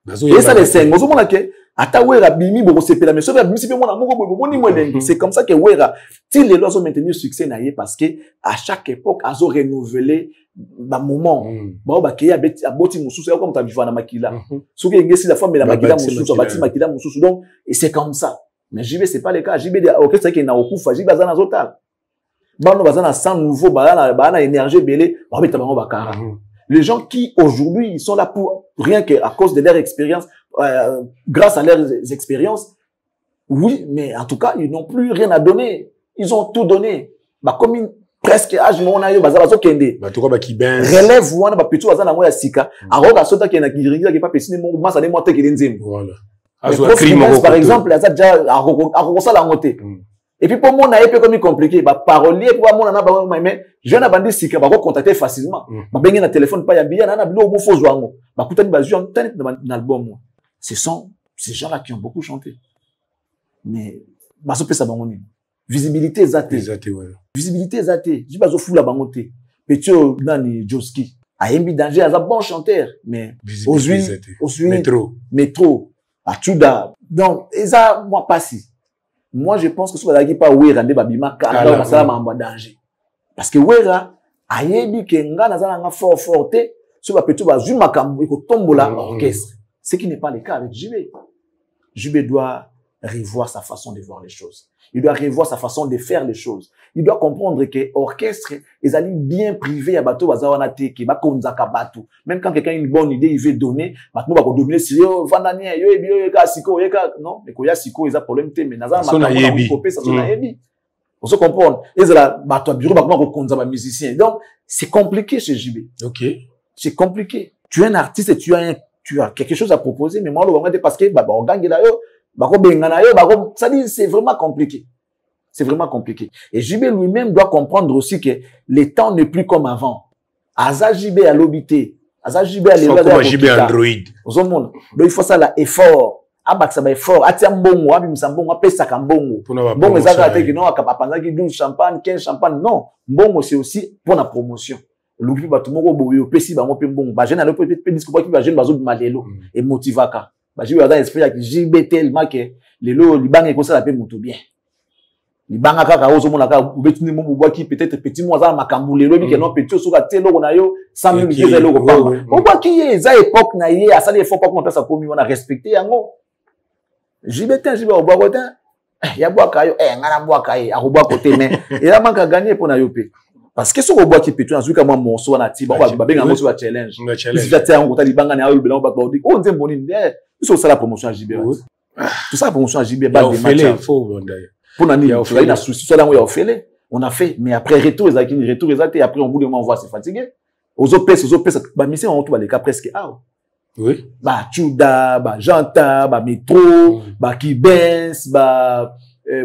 Et ça les cinq. Mozo mona ke Ata Wera bimi boko sepela mais so bimi sipe mona moko boni molengi. C'est comme ça que Wera ti les lois ont maintenu succès na ye parce que à chaque époque azo renouveler ba moment. Ba ba ki aboti mususu ya comme ta bivana makila. Soki ngesi la femme la makila mususu bati makila mususu donc et c'est comme ça. Mais JB c'est pas le cas. JB orchestre qui na okufa JB azana zotal. Bano bazana sans nouveau bana énergie belé ba beta bango bakara. Les gens qui aujourd'hui ils sont là pour rien que à cause de leur expérience grâce à leurs expériences, oui, mais en tout cas, ils n'ont plus rien à donner. Ils ont tout donné. Bah, comme une, presque âge, mon aïe, bazazo kende. Bah, tu vois, bah, qui ben. Relève, ouana, bah, petit, bazana, moya, sika. Alors, à sota, qui est pas pessimé, mon, massa, des mois, qui est l'enzim. Voilà. Par exemple, à ça, déjà, à ça, la montée. Et puis, pour mon aïe, comme compliqué, bah, parolier, pour moi, on a, bah, mais, je n'ai pas dit sika, bah, contacter facilement. Bah, ben, un téléphone, pas, y'a bien, on a, bilo, au faux jouango. Bah, coutani, bah, je dans l'album, moi. Ce sont ces gens-là qui ont beaucoup chanté. Mais, baso pesa bangoni. Visibilité zate. Visibilité zate. Je baso fou la bangote. Petio nani Joski. Ayembi Danger, a un bon chanteur. Mais, aujourd'hui, métro. Achuda. Donc, et ça, moi, pas si. Moi, je pense que ce que pas Wera, ne babima, kala, masala, mamba Danger. Parce que Wera, ayembi, kenga, nazala, nga fort, forte, ce que petio, bazu, makambo, iko tombola, orchestre. Ce qui n'est pas le cas avec JB. JB doit revoir sa façon de voir les choses. Il doit revoir sa façon de faire les choses. Il doit comprendre que l'orchestre, ils allaient bien privé à bateau, même quand quelqu'un a une bonne idée, il veut donner, maintenant, il va dominer si yo, vandani, yo, siko, non, mais quand il y a siko, il y a problème, mais nazar, on se comprend. Ils allaient, bateau, bureau, bateau, musicien. Donc, c'est compliqué chez JB. Ok. C'est compliqué. Tu es un artiste et tu as quelque chose à proposer, mais moi, le parce que, on gagne là, ça dit, c'est vraiment compliqué. C'est vraiment compliqué. Et JB lui-même doit comprendre aussi que les temps n'est plus comme avant. Aza JB à l'obité. Aza JB à l'obité. Comme JB Android. Donc, il faut ça là, effort. Abak ça va effort. Atia mbongo, abi msambongo, ape saka mbongo. Mbongo, ça va être que non, akapapanda qui 12 champagne, 15 champagne. Non. Mbongo, c'est aussi pour la promotion. L'oublié, bah, tout le monde, boyo, pesi, bah, mon pe mbongo. Bah, jeune, à l'opé, discours, qui va jeune, bah, zo, malelo. Et motivaka. Bah, j'ai eu un esprit avec JB tellement que les lots, les banques, et comme ça, la paix monte bien. Les banques, kaka, ozo, mon aka, ou betuni, mon bois, qui peut-être petit, moi, ça, ma kamboulé, l'eau, qui est non, petit, sur la télé, on a eu 100 000 pieds, l'eau, on voit qui est, ça, époque, naïe, à ça, les fois, pas qu'on place à commun, on a respecté, en gros. JB, JB, au bois, il y a bois, kayo, ngana bois, kaye, à bois, côté, mais, il a manque à gagner pour naïopé. Parce que ce qu'on voit qui peut tout, en tout cas, moi, mon soin, on a dit, bon, on va bien, sur la challenge. Si j'attends, on va dire, banga, on va dire, on dit, bon, tout ça, la promotion à JB. Tout ça, la promotion à JB. Pour nani, tu as une souci, soit là où il y a fait, on a fait, mais après, retour, ils ont et après, au bout de moment, on voit, c'est fatigué. Aux autres, bah, mais c'est, on trouve les cas presque, oui. Bah, Tchouda, bah, Janta, bah, Métro, bah, Kibens, bah,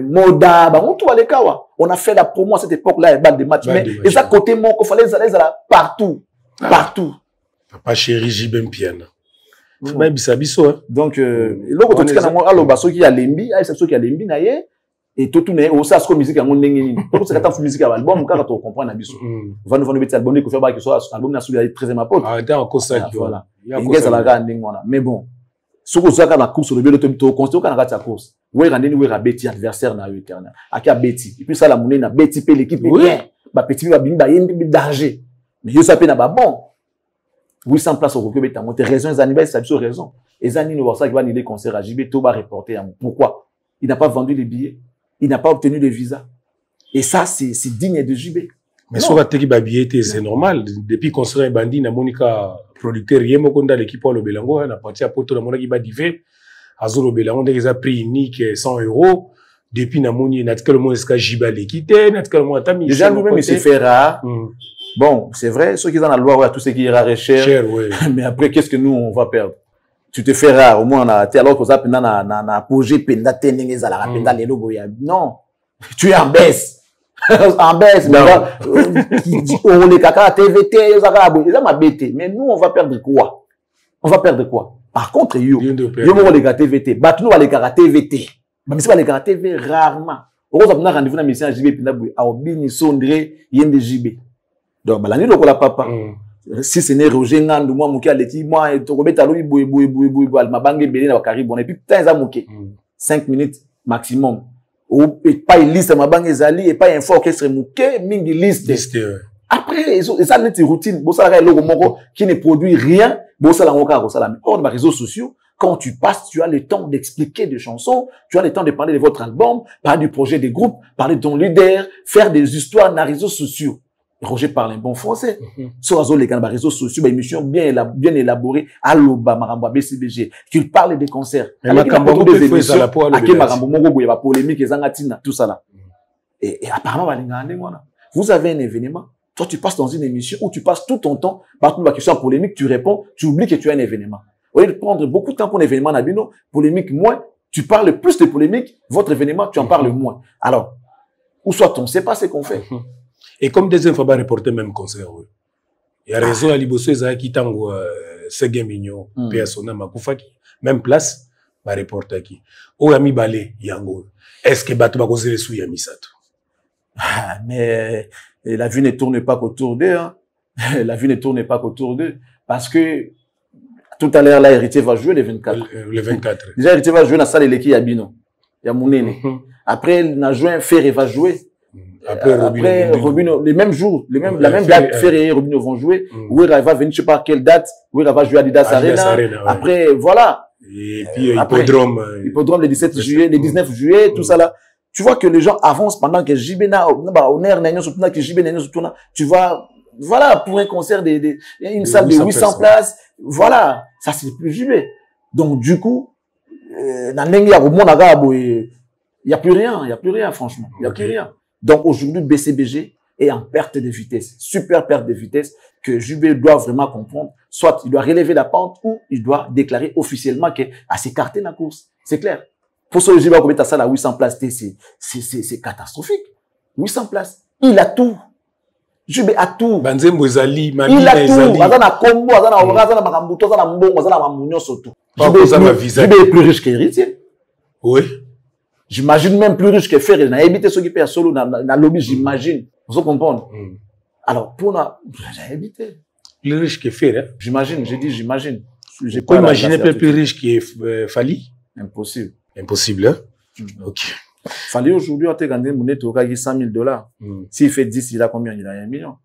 Moda, bah, on trouve les cas, on a fait la promo à cette époque-là, des matchs, mais, et ça, côté mon, qu'il fallait aller partout, partout. Papa chéri, JB Piana. Même bisabiso, donc, l'autre, quand on a l'obasso qui a l'embi, c'est ceux qui a l'embi, naïe, et tout n'est au sas comme musique à mon nengi. Pour ce que musique à l'album, quand on comprend un abisso. Va nous faire album, il faut faire que soit album n'a soulevé très ma pote. Ah, d'accord, encore ça. Voilà. Mais bon. Ce que ça, quand la course, le bilan de construire, quand on a la course. Ouais, rendez nous, Betty, adversaire, n'a eu éternel. À Betty. Et puis ça, la monnaie, n'a Betty, paye l'équipe, bien. Bah, petit, va bien, bah, il y a un danger. Mais il y a ça, pas bon. 800 places au Québec, t'as monté raison, les anniversaires, c'est raison. Et Zani, nous voir ça, qui va aller concert à JB, tout va reporter. Pourquoi? Il n'a pas vendu les billets. Il n'a pas obtenu le visa. Et ça, c'est digne de JB. Mais sur la télé, c'est normal. Depuis qu'on serait bandit, na Monica, producteur, il y a mon compte l'équipe pour le Belango, on a parti à Poto, la Monica qui va diver. Azur le Belango, on a pris unique 100 €. Depuis, na Mouni, n'a que le mot est-ce que JB a quitté, n'a que le mot Tami. Déjà, nous-mêmes, c'est fait rare. Bon, c'est vrai, ceux qui sont dans la loi, tout ce qui est rare et cher. Ouais. Mais après, qu'est-ce que nous, on va perdre? Tu te fais rare, au moins, on a, alors que ça, pendant, na projet, penda, tenenge, zala, penda, les logos, non. Tu es en baisse. En baisse, mais là, on les caca, TVT, ils m'a bêté. Mais nous, on va perdre quoi? On va perdre quoi? Par contre, yo, on les gars TVT. Bah, nous, on va les gars TVT. Mais c'est pas les gars TV rarement. Heureusement, on a rendez-vous dans la mission JB, puis là, à Obini, Sondré, Yende JB. Donc, bah, la nuit, on la papa. si ce n'est Roger Ngandou, moi, Mouké Aleti, moi, Tokobeta Louis, Boui, Almabangue, Belé, Wakari, bon, et puis, putain, ça Mouké. 5 minutes maximum. Ou, et pas une liste, Mabangue Zali, et pas un fort orchestre Mouké, mingi liste. Après, ça, c'est une routine. Bon, ça, le logo qui ne produit rien. Bon, ça, hors des réseaux sociaux. Quand tu passes, tu as le temps d'expliquer des chansons, tu as le temps de parler de votre album, parler du projet des groupes, parler de ton leader, faire des histoires dans les réseaux sociaux. Roger parle un bon français. Sur les réseaux sociaux, une émission bien élaborée, à l'Oba, Maramba, BCBG, qu'il parle des concerts. Avec la polémique, tout ça là. Et apparemment, vous avez un événement. Toi, tu passes dans une émission où tu passes tout ton temps, par la question polémique, tu réponds, tu oublies que tu as un événement. Au lieu de prendre beaucoup de temps pour un événement Nabino, polémique moins, tu parles plus de polémique, votre événement, tu en parles moins. Alors, où soit-on, c'est pas ce qu'on fait. Et comme deuxième fois, reporter même concert, oui. Il y a raison à Liboso, qui tango, Seguin Mignon, Persona, Makoufaki, même place, va reporter qui. Ou Yami Balé, Yango. Est-ce que Batou va causer les sous Yami Sato? Mais la vie ne tourne pas qu'autour d'eux, hein. La vie ne tourne pas qu'autour d'eux. Parce que, tout à l'heure, là, Héritier va jouer les 24. Le 24. Déjà, Héritier va jouer dans la salle de l'équipe Yabino. Il y a Mounene. Après, il a joué un Ferré va jouer. Après, Robino, les mêmes jours, la même date, Ferré et Robino vont jouer. Ouera va venir, je sais pas quelle date. Ouera va jouer à Adidas Arena. Après, voilà. Et puis, Hippodrome. Hippodrome le 17 juillet, le 19 juillet, tout ça là. Tu vois que les gens avancent pendant que Jibena, tu vois, voilà, pour un concert une salle de 800 places, voilà, ça c'est plus JB. Donc, du coup, il n'y a plus rien, franchement. Il n'y a plus rien. Donc, aujourd'hui, BCBG est en perte de vitesse, super perte de vitesse, que JB doit vraiment comprendre. Soit il doit relever la pente, ou il doit déclarer officiellement qu'il a s'écarté de la course. C'est clair. Pour ce JB, comme tu as ça, à 800 places, c'est catastrophique. 800 places. Il a tout. JB a tout. Il a tout. Azana Combo, Azana Ora, Azana Makambuto, Azana Mbongo, Azana Mamounio, surtout. JB est plus riche qu'Héritier. Oui. J'imagine même plus riche que Ferré. Il a évité ceux qui paient à solo dans le lobby, j'imagine. Vous comprenez? Alors, pour nous, j'ai évité. Plus riche que Ferré. J'imagine, j'ai dit j'imagine. J'ai pas imaginé plus riche que Fali. Impossible. Impossible, hein? Ok. Fali aujourd'hui, on a gagné mon net au cas de $100,000. S'il fait 10, il a combien? Il a 1 million.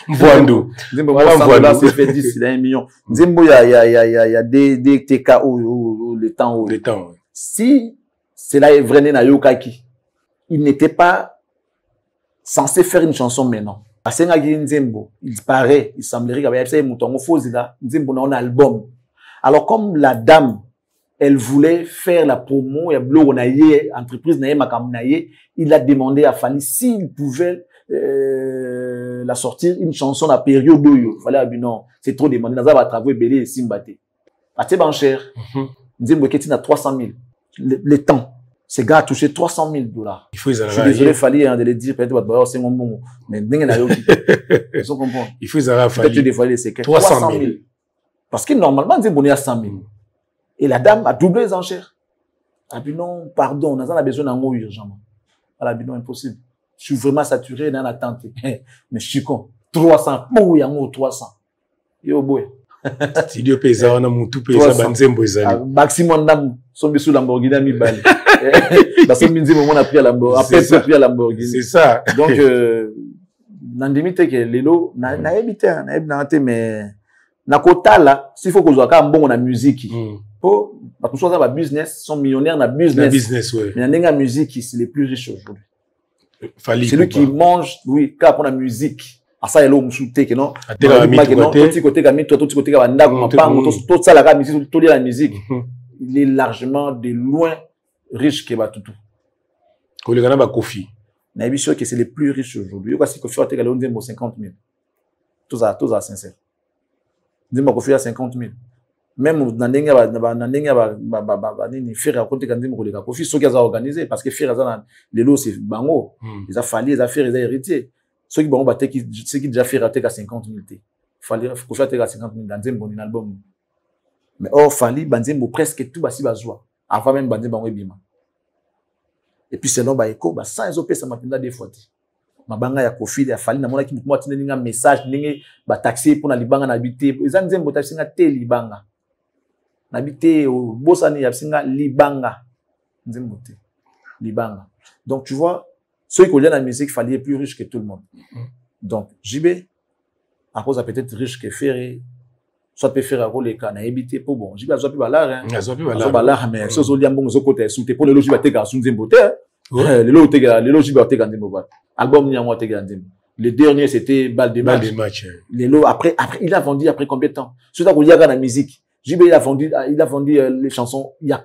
Mvoando. Voilà, $100, s'il fait 10, il a 1 million. Nzembo, il y a des TK où le temps. Le temps. Si cela est vrai, Nayokaki, il n'était pas censé faire une chanson maintenant. Parce que Nzembo, il paraît, il semblerait qu'il y avait un mouton faux, Nzembo a un album. Alors, comme la dame, elle voulait faire la promo, il y a blog, entreprise, il a demandé à Fali s'il pouvait la sortir une chanson à période où il fallait non, c'est trop demandé. Nous avons travaillé Belé et Simbate. Assez ban cher. Nzembo Ketine a 300 000. Le temps. Ce gars a touché $300,000. Il faut je suis désolé, Fali, de le dire, peut-être, c'est mon bon. Mais dingue, ils sont comprendre. Il faut Fali. Peut-être des secrets. 300 000. Parce que normalement, Nzembo est à 100 000. Et la dame a doublé les enchères. Elle a dit non, pardon, on a besoin d'un mot urgemment. Elle a dit non, impossible. Je suis vraiment saturé dans l'attente. Mais je suis con. 300. Oh, il y a un mot 300. Yo, boy. Si Dieu paye ça, on a mon tout payé ça, Nzembo Ezali. Maximum d'âme, son sous Lamborghini à mi balle. Parce que Nzembo, on a pris à Lamborghini. Après, pris à Lamborghini. C'est ça. Donc, n'andimite que l'élo, n'a évité, mais, na kota là, s'il faut qu'on soit quand bon, on a musique. Pour, parce que soit ça, business, sont millionnaires dans business. La business, ouais. Mais la musique, c'est les plus riches aujourd'hui. C'est lui qui mange, oui, quand on a musique. À ça, il y a l'homme shooté, que non. Tout ça, la musique. Il est largement de loin riche que Batutu. Quand il y a un Kofi. On a sûr que c'est les plus riches aujourd'hui. Il y a Kofi a 50 000. Tout ça, sincère. Il y a Kofi a 50 000. Même dans les gens, faire raconter quand ils ont Kofi, ceux qui ont organisé, parce que faire les lots, c'est bango. Ils ont fallu, ils ont fait, ils ont hérité. Ceux qui ont battu, ceux qui déjà fait rater à 50 000. Il fallait Kofi à 50 000 dans un album. Mais or, fallait Banzembo presque tout basi bazwa. Avant même Banzembo bima. Et puis selon Baeko, ça ils ont payé ça maintenant des fois. mabanga ya Kofi ya Fali na mona ki mutuma tinenga message ndenge ba taxi pour na libanga na bité eza nzembo taxinga te libanga na bité bosani ya singa libanga nzembo te libanga. Donc tu vois ceux qui ont la musique Fali est plus riche que tout le monde. Donc JB à cause peut-être riche que Ferré soit peut faire rôle les cas na éviter pour bon JB a soit plus balar hein a balar mais ceux au liambon zo côté sous pour le logique ba te ga sous nzembo te le logique ba te ga nzembo ba album ni moi te ga nzembo. Le dernier c'était Balle des matchs. Après il a vendu après combien de temps? C'est ça qu'on y a dans la musique. JB il a vendu les chansons il y a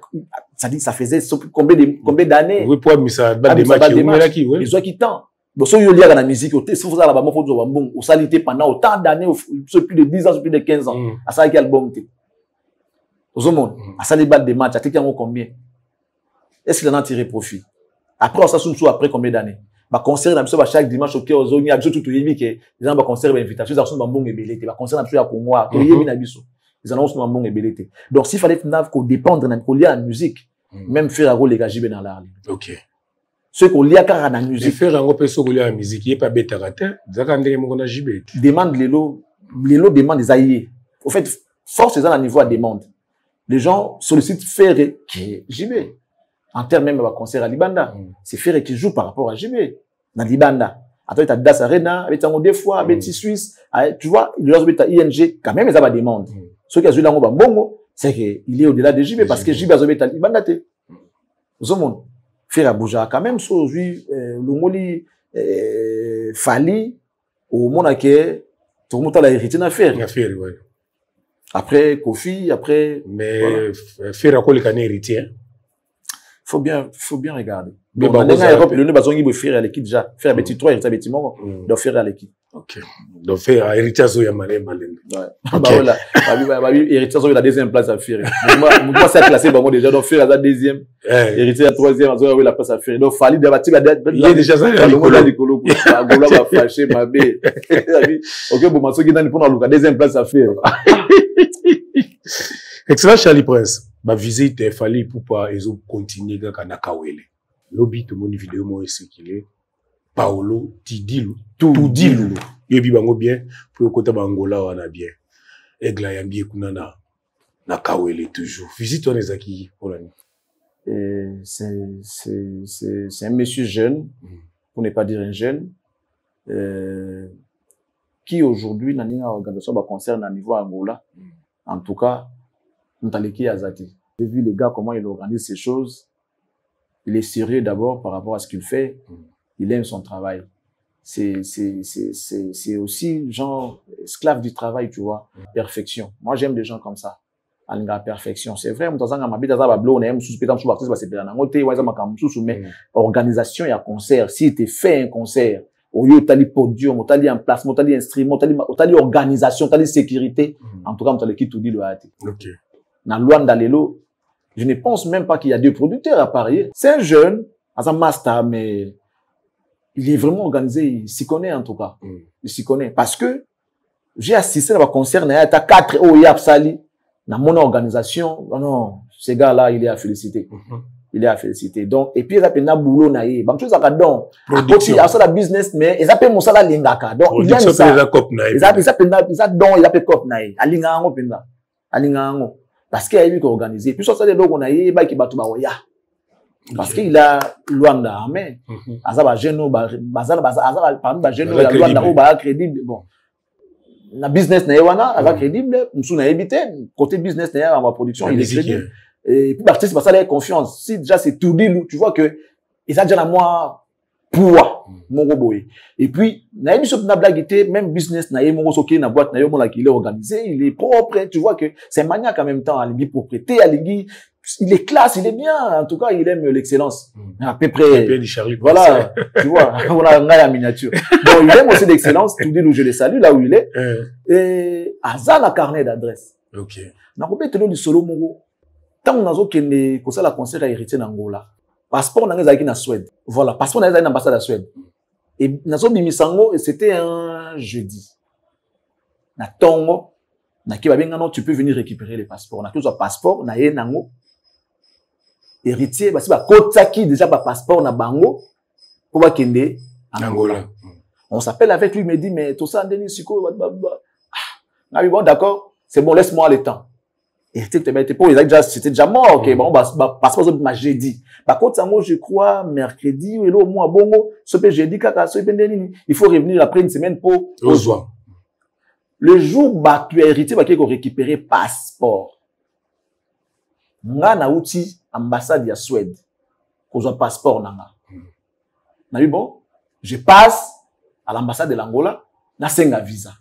ça dit ça faisait combien d'années? Oui pour mais ça Balle des matchs oui. Les autres qui temps. Bon so yo lié dans la musique au si vous allez là-bas faut dire bon au salité pendant autant d'années plus de 10 ans plus de 15 ans à ça quel album te. Au monde à ça les Balle des matchs à quelqu'un combien? Est-ce qu'il en a tiré profit? Après on s'assout après combien d'années? Ba concert na biso ba chaque dimanche au cœur zone ya biso tout yebi que les gens ba concert ba invitation za son bambong ebelete ba concert na biso ya Congo to yebi na biso les annonces na bambong ebelete. Donc s'il fallait qu'on dépendre na ko lier en musique même faire rôle les JB dans l'art. OK. Ceux qu'on lier car na musique faire un peu so lier en musique il pas bête rater zaka ndenge mo na JB demande lelo demande des aïe. Au fait force c'est à niveau à demande. Les gens sollicitent faire que JB en termes même de concert à Libanda, c'est Ferré qui joue par rapport à JB. Dans Libanda. Attends, tu as Das Arena, avec Tango des fois, avec Suisse, tu vois, il y a ING, quand même, ils ont des demandes. Ce qui a joué dans le bongo, c'est qu'il est au-delà de JB, parce que JB a joué à Libanda. Zomon, Ferré Bouja, quand même, so, le Moli, Fali, au monde que tout le monde a hérité d'affaires. Après, Kofi, après. Mais Ferré a quoi le héritier? Faut bien regarder. Bon, dans l'Europe, le bazongi peut faire à l'équipe déjà. Faire petit 3 et petit mongo. Donc faire à l'équipe. OK. Donc faire héritage ya malé. Ouais. Bah voilà. Bah héritage la deuxième place à faire. Moi c'est classé bango déjà donc faire la deuxième. Héritage la troisième azo la place à faire. Donc Fali de bati il est déjà ça le monde de Kolo. Gola va fâcher ma bé. OK bon maso qui dans pour la deuxième place à faire. Excellent Charlie Prince. Ma visite Fali pour pas ezo continuer ga kana kawele. Lobby tout mon vidéo moi circulé. Paolo Tidilu tout dilu. Yebi bango bien pour côté bangola wana bien. Egla yambi kuna na kawele toujours. Visite on ezaki pour la nuit. C'est un monsieur jeune pour ne pas dire un jeune qui aujourd'hui n'a ni organisation ba concert à niveau Angola. En tout cas Ntaleki Azati. J'ai vu les gars comment il organise ces choses. Il est sérieux d'abord par rapport à ce qu'il fait. Il aime son travail. C'est aussi genre esclave du travail, tu vois. Perfection. Moi, j'aime des gens comme ça. Alinga perfection. C'est vrai, mais organisation et concert. Si tu fais un concert, au lieu de podium, tu as un placement, tu as un instrument, tu as organisation, tu as sécurité. En tout cas, tu as l'équipe tout dit le hâte. OK. Dans Luanda Lelo, je ne pense même pas qu'il y a deux producteurs à parier. C'est un jeune, à un master, mais il est vraiment organisé, il s'y connaît en tout cas. Il s'y connaît. Parce que j'ai assisté à un concert, il y a 4 OIAP Sali, dans mon organisation. Non, ce gars-là, il est à féliciter. Il est à féliciter. Donc, et puis, il a fait un boulot, il y a chose à donc, il a la business, mais il a fait mon salaire lingaka. Donc, il y a ça. Il a fait cop naï. Alingango, pinda. Alingango. Parce qu'il a eu qu'organiser. Puis, ça, c'est des logos naï, bah, qui bat tout baoya. Parce qu'il a Luanda, mais, azaba geno, bazala, parmi ba geno, la Luanda, ou ba crédible, bon. La business naï wana, elle va crédible, m'sou naï évité, côté business naï, en production, il est crédible. Et puis, c'est pas ça, la confiance. Si déjà c'est tout dit, tu vois que, ils ont déjà la moi, pour mon robot. Et puis, naïm sur na blaguité, même business naïm, mon soké, na boîte naïm, là, qu'il est organisé, il est propre, tu vois que c'est maniaque en même temps, à l'égui propriété, à l'égui, il est classe, il est bien, en tout cas, il aime l'excellence. À peu près. Voilà, tu vois, on a la miniature. Donc, il aime aussi l'excellence, tout dit où je le salue, là où il est. Et, Azal a carnet d'adresse. OK. N'a pas été du solo mongo. Tant on a zo kende ko sala concert à héritier d'Angola. Passeport n'a zaki na Suède. Voilà, passeport n'a zaki na ambassade à Suède. Et nazo bimisango et c'était un jeudi. Na tongo na ki babenga non tu peux venir récupérer les passeports. Na tous passeport na ye nango. Héritier basi ba kotaki déjà ba passeport na bango pour ba kende Angola. On s'appelle avec lui, il me dit, mais tout ça, Denis Siko, bon, d'accord, c'est bon, laisse-moi le temps. Et c'était déjà mort, ok, bon, parce que ma jeudi. Par contre, moi, je crois, mercredi, et là, au moins, bon, ce que j'ai dit, il faut revenir après une semaine pour Ozwa. Le jour où tu es hérité, tu as récupéré passeport. Nga na outil ambassade de Suède. Qu'on a passeport nanga. Na dit bon, je passe à l'ambassade de l'Angola, na senga visa.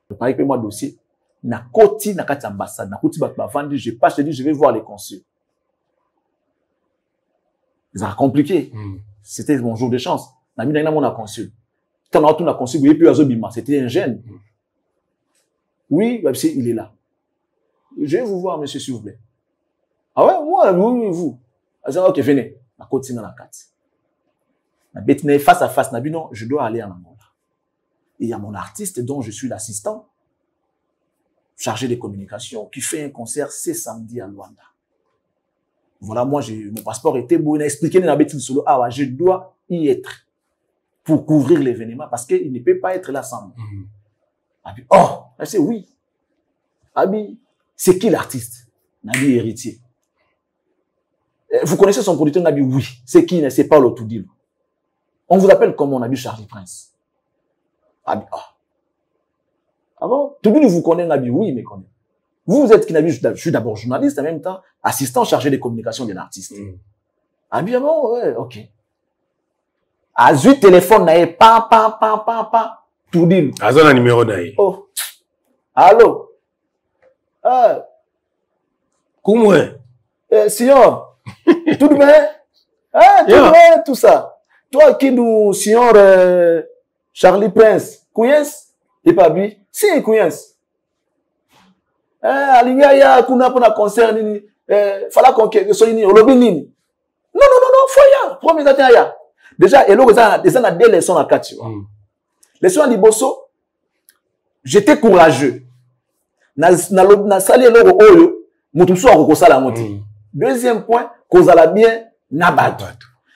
Je paye moi dossier. Na koti na kati ambassade, na koti ba vendre, je passe, je dis je vais voir les consuls. Ça a compliqué. C'était mon jour de chance. Na mis na mon consul. Quand on a tout na consul, vous puis azobima, c'était un jeune. Oui, il est là. Je vais vous voir, monsieur, s'il vous plaît. Ah ouais, moi, oui, vous. Ah, ok, venez. La côte, c'est dans la carte. Face à face, non, je dois aller en Angola. Et il y a mon artiste dont je suis l'assistant, chargé de communication, qui fait un concert ce samedi à Luanda. Voilà, moi, mon passeport était beau. Il a expliqué dans la bêtise solo. Ah ouais, je dois y être pour couvrir l'événement parce qu'il ne peut pas être là sans moi. Abi, oh, c'est oui. Abi, c'est qui l'artiste? Nabi Héritier. Vous connaissez son producteur? Nabi, oui. C'est qui? C'est Paul Otoudil. On vous appelle comment? Nabi Charlie Prince. Abi, oh. Ah bon? Tout le monde vous connaît, Nabi, oui, mais connaît. Vous êtes qui? Nabi, je suis d'abord journaliste, en même temps, assistant chargé des communications d'un artiste. Abi, ah bon, ouais, ok. Azu téléphone, nae, pa. Tout dit. Azan un numéro d'ailleurs. Oh. Allô? Comment? Sion. Tout bien? Tout bien, tout ça. Toi qui nous, Sion, Charlie Prince, Kouyens? Et pas lui? Si, Kouyens. Alinga ya, kuna pona concert, nini, fala konke, soyini, olobi nini. Non, foya. Premier atin ya. Déjà, et là, ils ont des leçons à 4. Leçon à Liboso, j'étais courageux. Na sali eloko oyo, mutusu akokosala moti. Deuxième point, kozala bien nabad.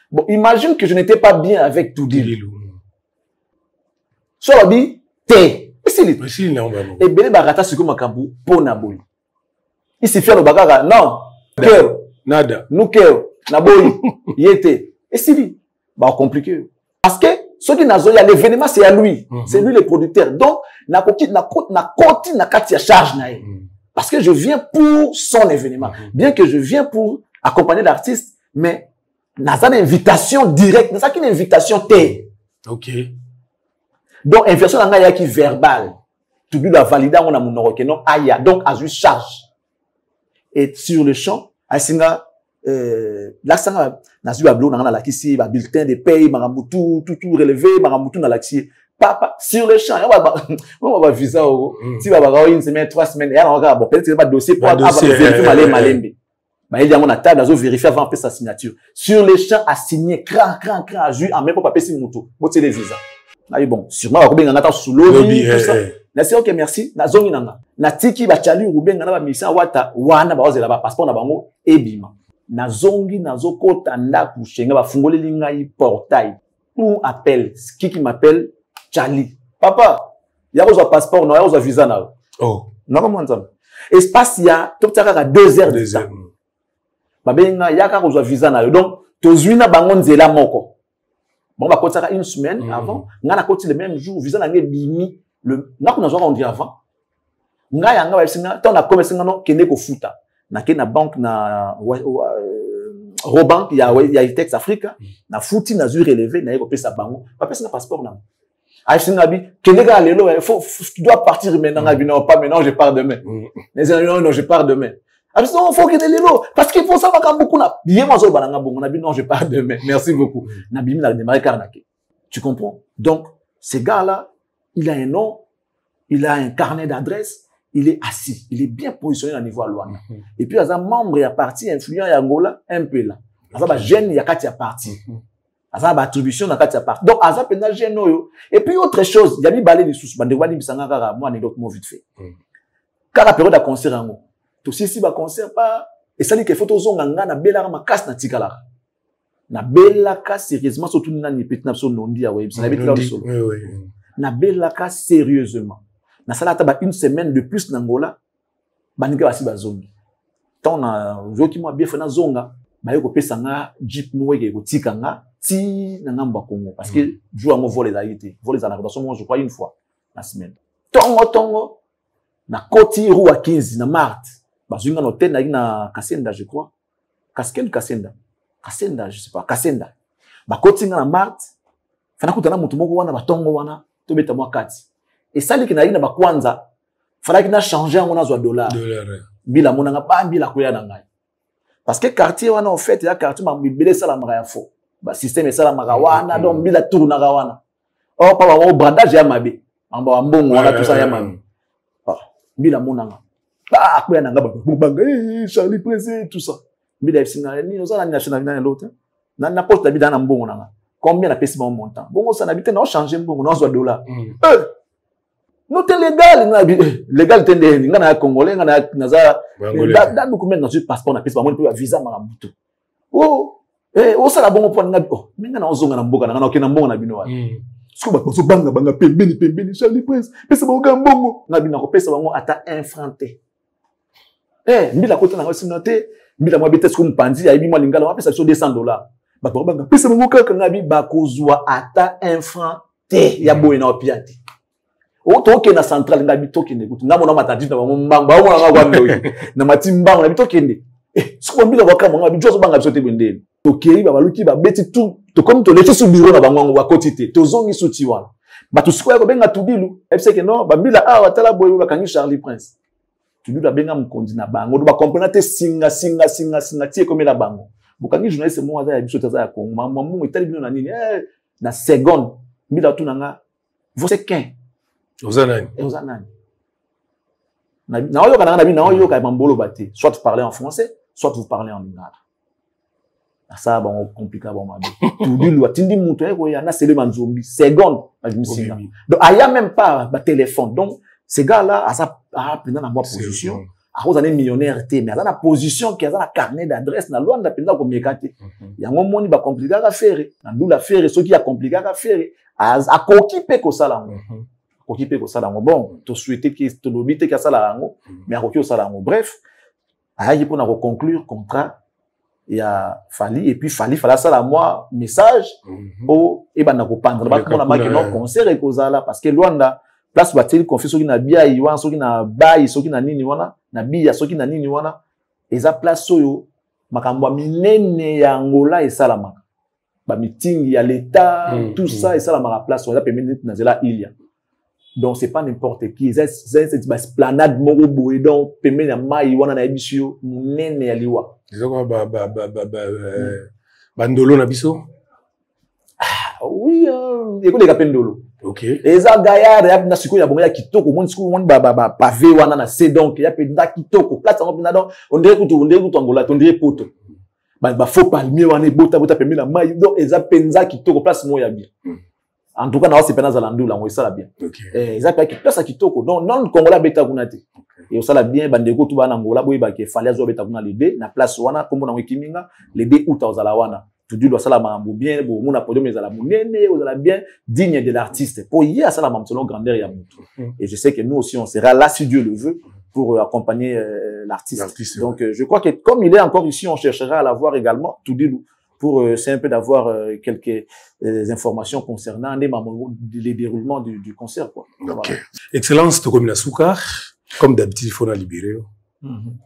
Bon, imagine que je n'étais pas bien avec Toudil. So abi te. Et bele barata siko makambu po naboyi. Ici fier le bagara non. Cœur. Nada. Nous cœur. Naboyi. Yete. Et si bah compliqué. Parce que ce qui n'a pas l'événement, c'est à lui. C'est lui le producteur. Donc, na kati ya charge na. Parce que je viens pour son événement. Bien que je viens pour accompagner l'artiste, mais n'a pas d'invitation directe. N'a pas qu'une invitation T. Ok. Donc, invitation n'a pas qui verbale. Tout le monde a validé on a mon non aya. Donc, à juste charge. Et sur le champ, Asinga, là, ça, n'a pas blou, n'a la kissi, ba bulletin de paye, tout relevé, maramoutou, n'a la kissi. Papa, sur le champ, on va visa, si va avoir une semaine, 3 semaines, et alors, bon, peut-être qu'il n'y a pas de dossier pour vérifier malembe. Bah, il y a mon table, il vérifier avant de faire sa signature. Sur les champs, à signer, cran, à jus, en même pas papier, c'est une moto. Bon, c'est les visas. Ah, bon, sûrement, on va attendre sous l'eau, tout ça. Na c'est ok, merci. Na zongi nanga. Na tiki ba chali ou na ba misa wata, wana ba oze la ba passeport na bango, ebima. Na zongi, na zoko tanda kushenga ba fungole lingai portail. Ou appelle, qui m'appelle? Charlie. Papa, y'a pas passeport, non, y'a pas visa na. Oh. Non, comment ça? Espace ya, top taka 2 heures de temps. Babenga, y'a pas visa na. Donc, tozuina bango nzela moko. Bon, ba kotaka 1 semaine avant, nga na koti le même jour, visa na nge bimi. Nga kuna zwa on dit avant. Nga yanga ba singa, tant na commerce nga no kende ko futa. Na ke na banque na Robank ya Itex Africa, na futi na zu relevé na yeko pesa bango. Ba pesa na passeport na. Ay singa bi, kende ga lelo, tu dois partir maintenant nga bi non pas maintenant, je pars demain. Les amis non, je pars demain. Ah non, faut kende lelo parce qu'il faut savoir quand beaucoup na bien moi zo bananga bongo na bi non, je pars demain. Merci beaucoup. Na bi na démarrer karnake. Tu comprends? Donc ces gars là, il a un nom, il a un carnet d'adresse, il est assis, il est bien positionné au niveau à Luanda. Et puis, il y a un membre, il y a parti, influent, il y a Angola, un peu là. Il y a un jeune, il y a 4 parti. Il y a une attribution dans 4 parti. Donc, il y a un jeune. Et puis, autre chose, il y a mis balai de sous, il y a mis sangara, moi, anecdote, moi, vite fait. Car la période de concert, tout ceci, va concert, pas, et ça dit qu'il faut que tu aies un bel arme, casse, na tikala. na belaka sérieusement surtout na ni petit na so nondi ya web na betla solo na belaka sérieusement na sala ta ba une semaine de plus na Angola baninga basi bazongi tant na zoki mo bien fana zonga ba yeko pesa nga jeep mo weke ko tika nga ti na ngamba Congo parce que jour ngo voler za yité voler za na dans je crois une fois la semaine tongo na koti rua 15 na Mart bazunga no tena na Kasenda je crois Kasenda je sais pas Kasenda ba koti na Mart fana kutana mutu moko wana batongo wana to beta mwa kati et ça li na ba kwanza fala kina changer ngona zo dollar bila monanga ba bila koya na ngai parce que quartier wana en fait ya quartier ma bibele sala mara fo ba système sala mara wana donc bila tourna wana oh pa ba brandage ya mabe amba wa mbongo wana tout ça ya mabe bila monanga ba koya na ngaba banga Charlie Pressé tout ça bila singa ni ozala national na l'autre na poste d'habitude na mbongo nanga combien na pesi mon montant bongo ça n'habite na changer mbongo na zo dollar non t'es légal t'es ngana congolais ngana naza da document na sur passeport na pesi ba mo pe visa ma butu ça la bongo point ngabi minga na ozonga na mboka na okena mbongo na bino wa siko ba so banga pembeni Charlie Prince pesa ba oga mbongo ngabi na ko pesa bango ata infranté mbila kota na sinote mbila mo bete siko mpanzi ya ibi mo lingala wa pesa so $200 ba ko banga pesa bango kaka ngabi ba kozwa ata infranté ya boye na opiati otoke na centrale ngabi tokende kutu ngamo na matadi na mbanga ba mo na kwa ndo na matimbanga na bitokende siko mbila waka mo ngabi jozo banga bisote bendele tokei ba baluki ba beti tout to comme to leti su bureau na bango wa kotite to zongi suti wana ba to siko ya benga tudilu epse ke no ba mbila watala boye ba kangi Charlie Prince tudilu ba benga mkondi na bango do ba comprendre te singa tie comme la bango bukangi journaliste mo za ya biso za ya Congo mamu etali bino na nini na seconde mbila tu nanga você quem ozanani na oyo kana na bi na oyo ka mambolo bate soit vous parlez en français soit vous parlez en lingala ça va compliqué bon mabe tudilu atindi muto eko ya na sele manzombi seconde na bisinga donc il y a même pas ba téléphone donc ces gars là a pendant na moi position a cause des millionnaires té mais na position qui a na carnet d'adresse na Luanda pendant ko mekate ya ngomoni ba compliqué ka faire na ndula faire ce qui a compliqué ka faire a kokipe ko sala bon to souhaiter que to lobite ka sala ngo mais a koki sala ngo bref a yi pour na conclure contrat il y a Fali et puis Fali ça la moi message au et ben na ko pendre ba ko na maki no concert et kozala parce que Luanda place batel confie soki na bia yi wana soki na bayi soki na nini wana na bia soki na nini wana eza place oyo makambo minene ya Angola et salama ba meeting ya l'état tout ça et salama la place oyo pemene na zela ilia donc c'est pas n'importe qui c'est ba esplanade moko boye donc pemene ya mai wana na ebisio munene ya liwa disons bandolo na biso oui écoute les kapendolo OK eza gaillard ya na siko ya bongo ya kitoko mon siko mon ba pavé wana na c'est donc ya penda kitoko place en penda donc on dirait que Angola on dirait poto ba faux palmier wana bota pembe la mai donc eza penza kitoko place mo ya bien en tout cas na c'est pena za landula ngo ça la bien eza pa place kitoko donc non Congola beta kunate et ça la bien bandeko tu bana Angola boy ba ke fallait zo beta kuna lebe na place wana kombo na wekiminga lebe uta ozala wana tu dis doit ça la mambo bien bon mon podium mais la munene ozala bien digne de l'artiste pour y a ça la mambo selon grandeur ya mutu et je sais que nous aussi on sera là si Dieu le veut pour accompagner l'artiste donc je crois que comme il est encore ici on cherchera à l'avoir également tout dit pour c'est un peu d'avoir quelques informations concernant les déroulements du concert quoi. Voilà. Excellence to comme la soukar comme d'habitude il faut la libérer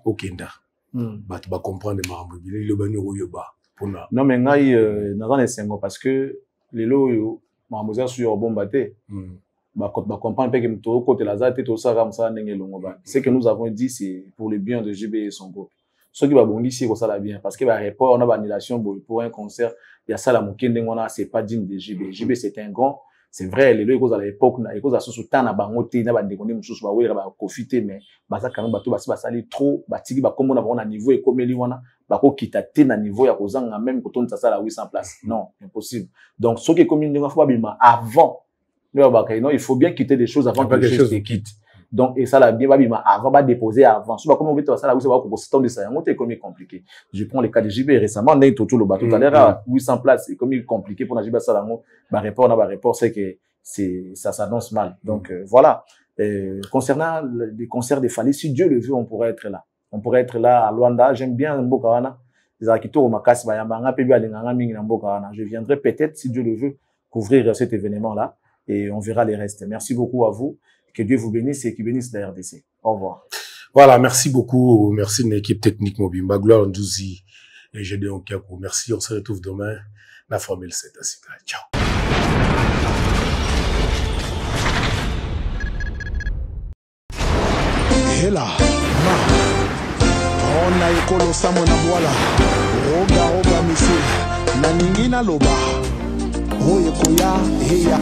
au Kenda ba tu vas comprendre mambo le banyo yoba pona non mais ngai na dans sengo parce que les loyo mambo za sur bombaté ba comprendre que mto côté la zate to ça comme ça ndenge longo ba c'est que nous avons dit c'est pour le bien de JB et son groupe ceux qui va bondi ici ça la bien parce que ba report on a annulation pour un concert il y a ça la mokende ngona c'est pas digne de JB c'est un grand c'est vrai les loyo à l'époque na cause sous temps na bango te na ba ndekoni mususu ba wera ba profiter mais baza quand même bato ba sali trop ba tiki ba komona ba na niveau ekomeli wana ba ko kitate na niveau ya kozanga même koton ça la 800 places non impossible donc ceux qui commune ndenge faut ba bima avant non il faut bien quitter des choses avant que les choses se quittent Donc, et ça, la bien, avant, va déposer avant. Souvent, comme on veut, ça, là, vous savez, c'est de ça, c'est comme compliqué. Je prends le cas de JB récemment, on a eu tout le bateau tout à l'heure, 800 places, c'est comme compliqué pour la JB, ça, là, rapport, c'est que ça s'annonce mal. Donc, voilà. Concernant les concerts de Fally, si Dieu le veut, on pourrait être là. On pourrait être là à Luanda. J'aime bien Mbokawana. Je viendrai peut-être, si Dieu le veut, couvrir cet événement-là et on verra les restes. Merci beaucoup à vous. Que Dieu vous bénisse et qu'il bénisse la RDC. Au revoir. Voilà, merci beaucoup. Merci de l'équipe technique Mobimba. Gloire Ndouzi et Gédéon Kiakou. Merci. On se retrouve demain. La Formule 7 à Sika. Ciao. Hela, ma, on a ekolo samo na boala, roga roga misi, na ningina loba, oye koya, heya.